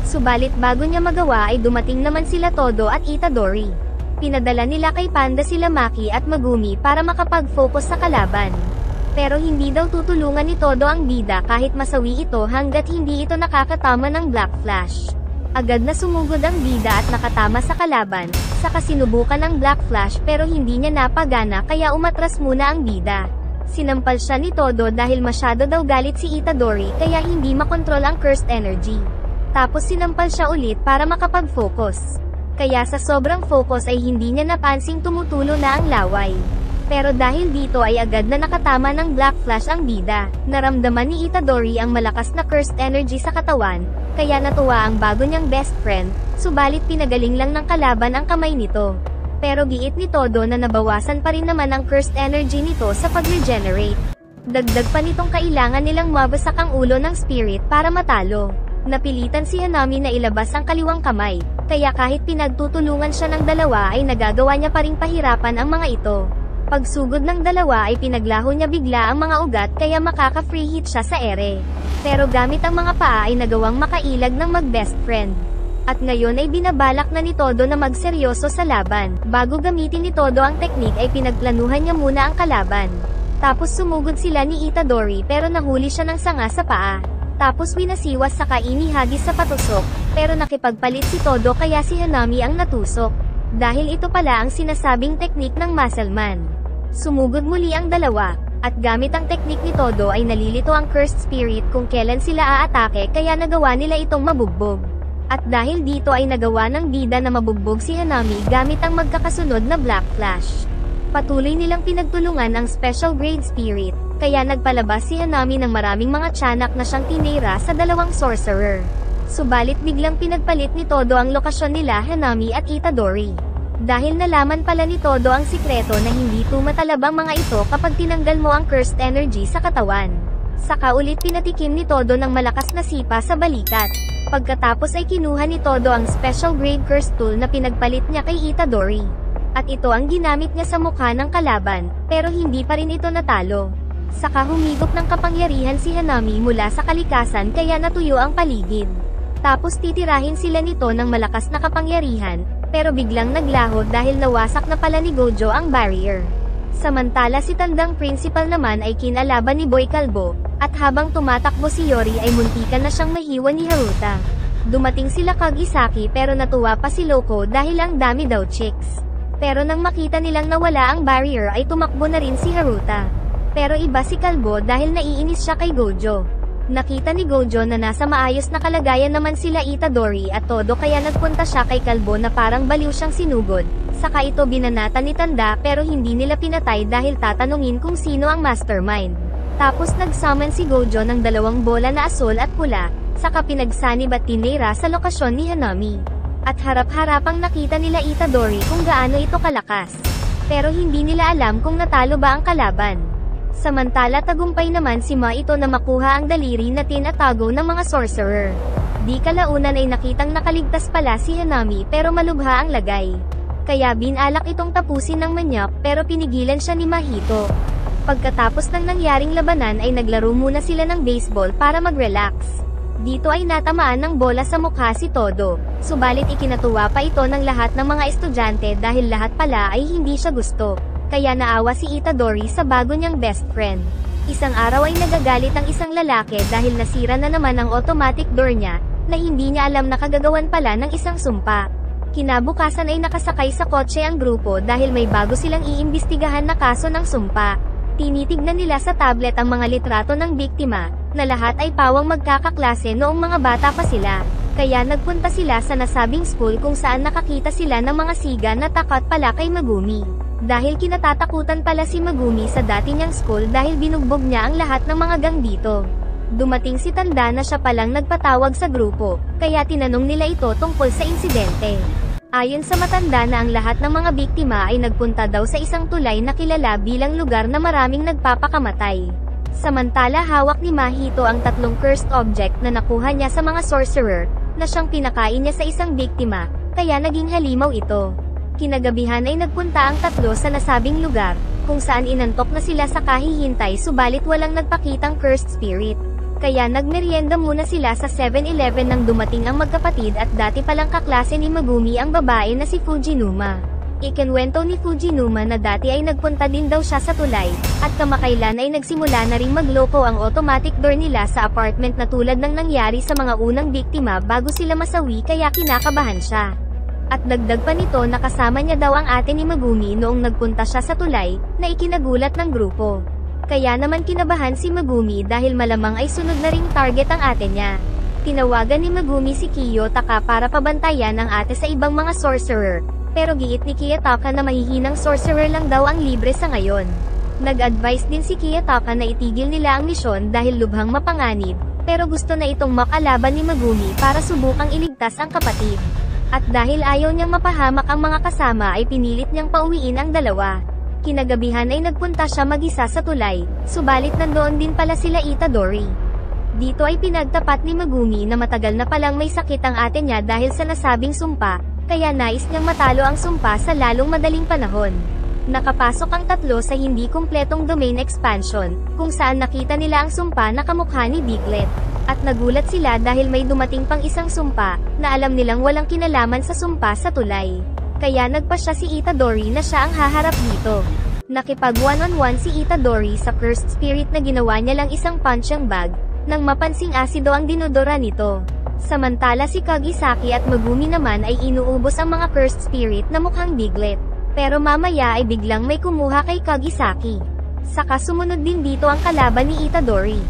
Subalit bago niya magawa ay dumating naman sila Todo at Itadori. Pinadala nila kay Panda sila Maki at Megumi para makapag-focus sa kalaban. Pero hindi daw tutulungan ni Todo ang bida kahit masawi ito hanggat hindi ito nakakatama ng Black Flash. Agad na sumugod ang bida at nakatama sa kalaban, saka sinubukan ang Black Flash pero hindi niya napagana kaya umatras muna ang bida. Sinampal siya ni Todo dahil masyado daw galit si Itadori kaya hindi makontrol ang cursed energy. Tapos sinampal siya ulit para makapag-focus. Kaya sa sobrang focus ay hindi niya napansing tumutulo na ang laway. Pero dahil dito ay agad na nakatama ng Black Flash ang bida, naramdaman ni Itadori ang malakas na cursed energy sa katawan, kaya natuwa ang bago niyang best friend, subalit pinagaling lang ng kalaban ang kamay nito. Pero giit ni Todo na nabawasan pa rin naman ang cursed energy nito sa pag-regenerate. Dagdag pa nitong kailangan nilang mabasak ang ulo ng spirit para matalo. Napilitan si Hanami na ilabas ang kaliwang kamay, kaya kahit pinagtutulungan siya ng dalawa ay nagagawa niya pa ring pahirapan ang mga ito. Pagsugod ng dalawa ay pinaglaho niya bigla ang mga ugat kaya makaka-free hit siya sa ere. Pero gamit ang mga paa ay nagawang makailag ng mag-best friend. At ngayon ay binabalak na ni Todo na magseryoso sa laban. Bago gamitin ni Todo ang teknik ay pinagplanuhan niya muna ang kalaban. Tapos sumugod sila ni Itadori pero nahuli siya ng sanga sa paa. Tapos winasiwas saka inihagis sa patusok, pero nakipagpalit si Todo kaya si Hanami ang natusok. Dahil ito pala ang sinasabing teknik ng Muscle Man. Sumugod muli ang dalawa, at gamit ang teknik ni Todo ay nalilito ang Cursed Spirit kung kailan sila aatake kaya nagawa nila itong mabugbog. At dahil dito ay nagawa ng bida na mabugbog si Hanami gamit ang magkakasunod na Black Flash. Patuloy nilang pinagtulungan ang Special Grade Spirit, kaya nagpalabas si Hanami ng maraming mga tiyanak na siyang tinira sa dalawang sorcerer. Subalit biglang pinagpalit ni Todo ang lokasyon nila Hanami at Itadori. Dahil nalaman pala ni Todo ang sikreto na hindi tumatalab ang mga ito kapag tinanggal mo ang cursed energy sa katawan. Saka ulit pinatikim ni Todo ng malakas na sipa sa balikat. Pagkatapos ay kinuha ni Todo ang Special Grade Curse Tool na pinagpalit niya kay Itadori. At ito ang ginamit niya sa mukha ng kalaban, pero hindi pa rin ito natalo. Saka humigop ng kapangyarihan si Hanami mula sa kalikasan kaya natuyo ang paligid. Tapos titirahin sila nito ng malakas na kapangyarihan, pero biglang naglaho dahil nawasak na pala ni Gojo ang barrier. Samantala si tandang principal naman ay kinalaban ni Boy Kalbo, at habang tumatakbo si Yori ay muntikan na siyang mahiwa ni Haruta. Dumating sila Kagisaki pero natuwa pa si Loco dahil ang dami daw chicks. Pero nang makita nilang nawala ang barrier ay tumakbo na rin si Haruta. Pero iba si Kalbo dahil naiinis siya kay Gojo. Nakita ni Gojo na nasa maayos na kalagayan naman sila Itadori at Todo kaya nagpunta siya kay Kalbo na parang baliw siyang sinugod. Saka ito binanata ni Tanda pero hindi nila pinatay dahil tatanungin kung sino ang mastermind. Tapos nagsummon si Gojo ng dalawang bola na asol at pula, saka pinagsanib at tinira sa lokasyon ni Hanami. At harap-harapang nakita nila Itadori kung gaano ito kalakas. Pero hindi nila alam kung natalo ba ang kalaban. Samantala tagumpay naman si Ma ito na makuha ang daliri na tinatago ng mga sorcerer. Di kalaunan ay nakitang nakaligtas pala si Hanami pero malubha ang lagay. Kaya binalak itong tapusin ng manyak pero pinigilan siya ni Mahito. Pagkatapos ng nangyaring labanan ay naglaro muna sila ng baseball para mag-relax. Dito ay natamaan ng bola sa mukha si Todo, subalit ikinatuwa pa ito ng lahat ng mga estudyante dahil lahat pala ay hindi siya gusto. Kaya naawa si Itadori sa bago niyang best friend. Isang araw ay nagagalit ang isang lalaki dahil nasira na naman ang automatic door niya, na hindi niya alam na kagagawan pala ng isang sumpa. Kinabukasan ay nakasakay sa kotse ang grupo dahil may bago silang iimbestigahan na kaso ng sumpa. Tinitignan nila sa tablet ang mga litrato ng biktima, na lahat ay pawang magkakaklase noong mga bata pa sila. Kaya nagpunta sila sa nasabing school kung saan nakakita sila ng mga siga na takot pala kay Megumi. Dahil kinatatakutan pala si Megumi sa dati niyang school dahil binugbog niya ang lahat ng mga gang dito. Dumating si Tanda na siya palang nagpatawag sa grupo, kaya tinanong nila ito tungkol sa insidente. Ayon sa matanda na ang lahat ng mga biktima ay nagpunta daw sa isang tulay na kilala bilang lugar na maraming nagpapakamatay. Samantala hawak ni Mahito ang 3 cursed object na nakuha niya sa mga sorcerer, na siyang pinakain niya sa isang biktima, kaya naging halimaw ito. Kinagabihan ay nagpunta ang 3 sa nasabing lugar, kung saan inantok na sila sa kahihintay subalit walang nagpakitang cursed spirit. Kaya nagmeryenda muna sila sa 7-Eleven nang dumating ang magkapatid at dati palang kaklase ni Megumi ang babae na si Fujinuma. Ikinwento ni Fujinuma na dati ay nagpunta din daw siya sa tulay, at kamakailan ay nagsimula na ring magloko ang automatic door nila sa apartment na tulad ng nangyari sa mga unang biktima bago sila masawi kaya kinakabahan siya. At dagdag pa nito na kasama niya daw ang ate ni Megumi noong nagpunta siya sa tulay, na ikinagulat ng grupo. Kaya naman kinabahan si Megumi dahil malamang ay sunod na ring target ang ate niya. Tinawagan ni Megumi si Kiyotaka para pabantayan ang ate sa ibang mga sorcerer, pero giit ni Kiyotaka na mahihinang sorcerer lang daw ang libre sa ngayon. Nag-advise din si Kiyotaka na itigil nila ang misyon dahil lubhang mapanganib, pero gusto na itong makalaban ni Megumi para subukang iligtas ang kapatid. At dahil ayaw niyang mapahamak ang mga kasama ay pinilit niyang pauwiin ang dalawa. Kinagabihan ay nagpunta siya mag-isa sa tulay, subalit nandoon din pala sila Itadori. Dito ay pinagtapat ni Megumi na matagal na palang may sakit ang ate niya dahil sa nasabing sumpa, kaya nais niyang matalo ang sumpa sa lalong madaling panahon. Nakapasok ang 3 sa hindi kumpletong domain expansion, kung saan nakita nila ang sumpa na kamukha ni Diglett. At nagulat sila dahil may dumating pang isang sumpa, na alam nilang walang kinalaman sa sumpa sa tulay. Kaya nagpasya si Itadori na siya ang haharap dito. Nakipag one-on-one si Itadori sa cursed spirit na ginawa niya lang isang punching bag, nang mapansing asido ang dinodora nito. Samantala si Kagisaki at Megumi naman ay inuubos ang mga cursed spirit na mukhang Diglett. Pero mamaya ay biglang may kumuha kay Kagisaki. Saka sumunod din dito ang kalaban ni Itadori.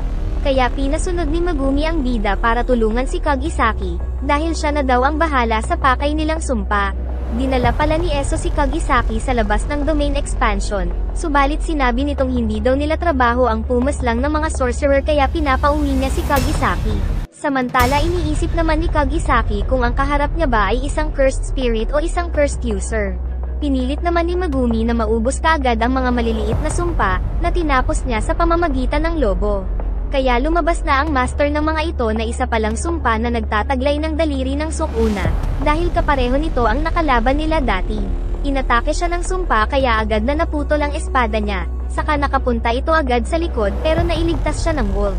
Kaya pinasunod ni Megumi ang bida para tulungan si Kagisaki, dahil siya na daw ang bahala sa pakay nilang sumpa. Dinala pala ni Eso si Kagisaki sa labas ng domain expansion, subalit sinabi nitong hindi daw nila trabaho ang pumaslang ng mga sorcerer kaya pinapauwi niya si Kagisaki. Samantala iniisip naman ni Kagisaki kung ang kaharap niya ba ay isang cursed spirit o isang cursed user. Pinilit naman ni Megumi na maubos kaagad ang mga maliliit na sumpa, na tinapos niya sa pamamagitan ng lobo. Kaya lumabas na ang master ng mga ito na isa palang sumpa na nagtataglay ng daliri ng Sukuna, dahil kapareho nito ang nakalaban nila dati. Inatake siya ng sumpa kaya agad na naputol ang espada niya, saka nakapunta ito agad sa likod pero nailigtas siya ng wolf.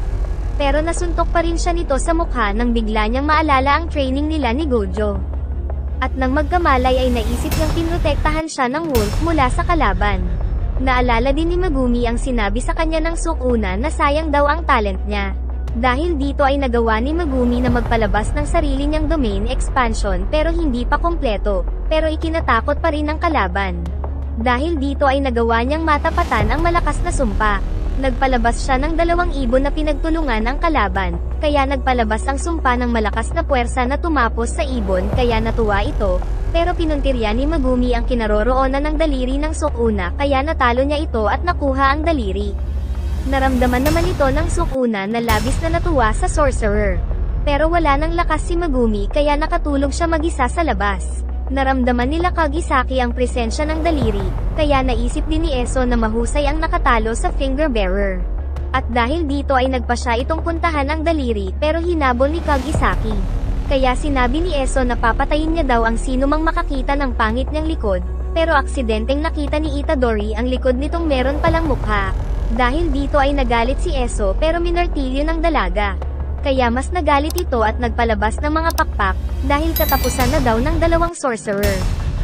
Pero nasuntok pa rin siya nito sa mukha nang bigla niyang maalala ang training nila ni Gojo. At nang magkamalay ay naisip niyang pinrotektahan siya ng wolf mula sa kalaban. Naalala din ni Megumi ang sinabi sa kanya ng Sukuna na sayang daw ang talent niya. Dahil dito ay nagawa ni Megumi na magpalabas ng sarili niyang domain expansion pero hindi pa kompleto, pero ikinatakot pa rin ang kalaban. Dahil dito ay nagawa niyang matapatan ang malakas na sumpa. Nagpalabas siya ng 2 ibon na pinagtulungan ang kalaban, kaya nagpalabas ang sumpa ng malakas na puwersa na tumapos sa ibon kaya natuwa ito, pero pinuntirya ni Megumi ang kinaroroonan ng daliri ng Sukuna kaya natalo niya ito at nakuha ang daliri. Naramdaman naman ito ng Sukuna na labis na natuwa sa sorcerer. Pero wala nang lakas si Megumi kaya nakatulog siya mag-isa sa labas. Naramdaman nila Kagisaki ang presensya ng daliri, kaya naisip din ni Eso na mahusay ang nakatalo sa finger bearer. At dahil dito ay nagpa siya itong puntahan ang daliri pero hinabol ni Kagisaki. Kaya sinabi ni Eso na papatayin niya daw ang sino mang makakita ng pangit niyang likod, pero aksidenteng nakita ni Itadori ang likod nitong meron palang mukha. Dahil dito ay nagalit si Eso pero minartilyo ng dalaga. Kaya mas nagalit ito at nagpalabas ng mga pakpak, dahil katapusan na daw ng 2 sorcerer.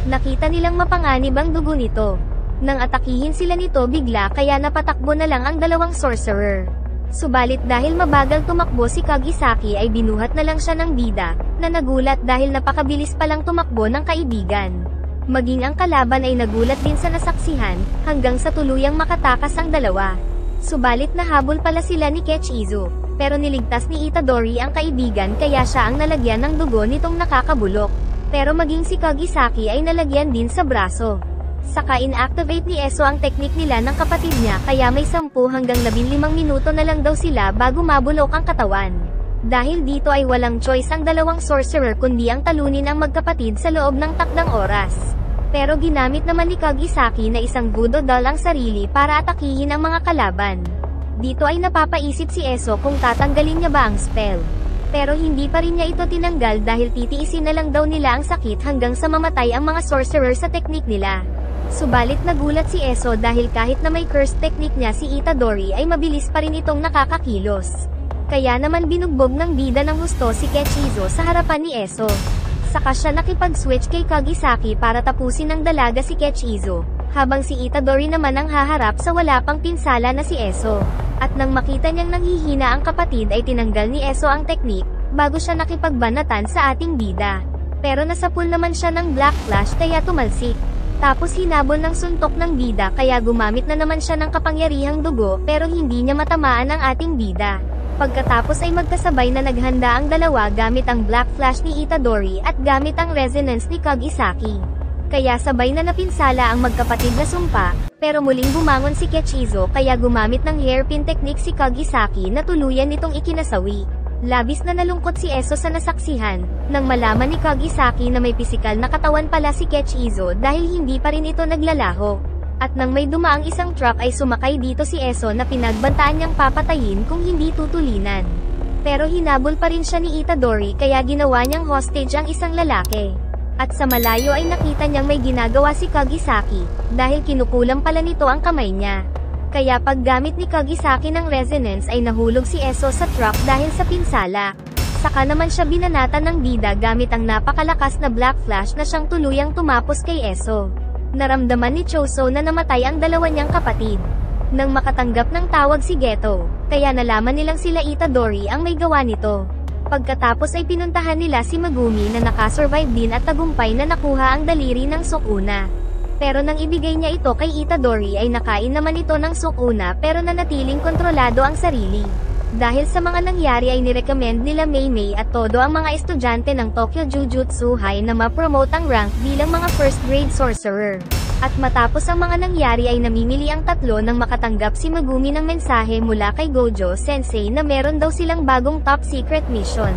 Nakita nilang mapanganib ang dugo nito. Nang atakihin sila nito bigla kaya napatakbo na lang ang 2 sorcerer. Subalit dahil mabagal tumakbo si Kagisaki ay binuhat na lang siya ng bida, na nagulat dahil napakabilis palang tumakbo ng kaibigan. Maging ang kalaban ay nagulat din sa nasaksihan, hanggang sa tuluyang makatakas ang 2. Subalit nahabol pala sila ni Kechizu, pero niligtas ni Itadori ang kaibigan kaya siya ang nalagyan ng dugo nitong nakakabulok. Pero maging si Kagisaki ay nalagyan din sa braso. Saka inactivate ni Eso ang teknik nila ng kapatid niya kaya may 10 hanggang 15 minuto na lang daw sila bago mabulok ang katawan. Dahil dito ay walang choice ang 2 sorcerer kundi ang talunin ang magkapatid sa loob ng takdang oras. Pero ginamit naman ni Kagisaki na isang voodoo doll ang sarili para atakihin ang mga kalaban. Dito ay napapaisip si Eso kung tatanggalin niya ba ang spell. Pero hindi pa rin niya ito tinanggal dahil titiisin na lang daw nila ang sakit hanggang sa mamatay ang mga sorcerer sa teknik nila. Subalit nagulat si Eso dahil kahit na may cursed technique niya si Itadori ay mabilis pa rin itong nakakakilos. Kaya naman binugbog ng bida ng husto si Kechizo sa harapan ni Eso. Saka siya nakipag-switch kay Kagisaki para tapusin ng dalaga si Kechizo, habang si Itadori naman ang haharap sa wala pang pinsala na si Eso. At nang makita niyang nanghihina ang kapatid ay tinanggal ni Eso ang teknik, bago siya nakipagbanatan sa ating bida. Pero nasapul naman siya ng Black Flash kaya tumalsik. Tapos hinabol ng suntok ng bida kaya gumamit na naman siya ng kapangyarihang dugo pero hindi niya matamaan ang ating bida. Pagkatapos ay magkasabay na naghanda ang 2 gamit ang Black Flash ni Itadori at gamit ang Resonance ni Kagisaki. Kaya sabay na napinsala ang magkapatid na sumpa, pero muling bumangon si Kechizo kaya gumamit ng hairpin technique si Kagisaki na tuluyan nitong ikinasawi. Labis na nalungkot si Eso sa nasaksihan, nang malaman ni Kagisaki na may pisikal na katawan pala si Kechizo dahil hindi pa rin ito naglalaho. At nang may dumaang isang truck ay sumakay dito si Eso na pinagbantaan niyang papatayin kung hindi tutulinan. Pero hinabol pa rin siya ni Itadori kaya ginawa niyang hostage ang isang lalaki. At sa malayo ay nakita niyang may ginagawa si Kagisaki, dahil kinukulam pala nito ang kamay niya. Kaya paggamit ni Kagisaki ng resonance ay nahulog si Eso sa truck dahil sa pinsala. Saka naman siya binanatan ng bida gamit ang napakalakas na Black Flash na siyang tuluyang tumapos kay Eso. Naramdaman ni Choso na namatay ang 2 niyang kapatid. Nang makatanggap ng tawag si Geto, Kaya nalaman nilang sila Itadori ang may gawa nito. Pagkatapos ay pinuntahan nila si Megumi na nakasurvive din at tagumpay na nakuha ang daliri ng Sukuna. Pero nang ibigay niya ito kay Itadori ay nakain naman ito ng Sukuna pero nanatiling kontrolado ang sarili. Dahil sa mga nangyari ay nirecommend nila Mei at todo ang mga estudyante ng Tokyo Jujutsu High na ma-promote ang rank bilang mga first grade sorcerer. At matapos ang mga nangyari ay namimili ang tatlo nang makatanggap si Megumi ng mensahe mula kay Gojo Sensei na meron daw silang bagong top secret mission.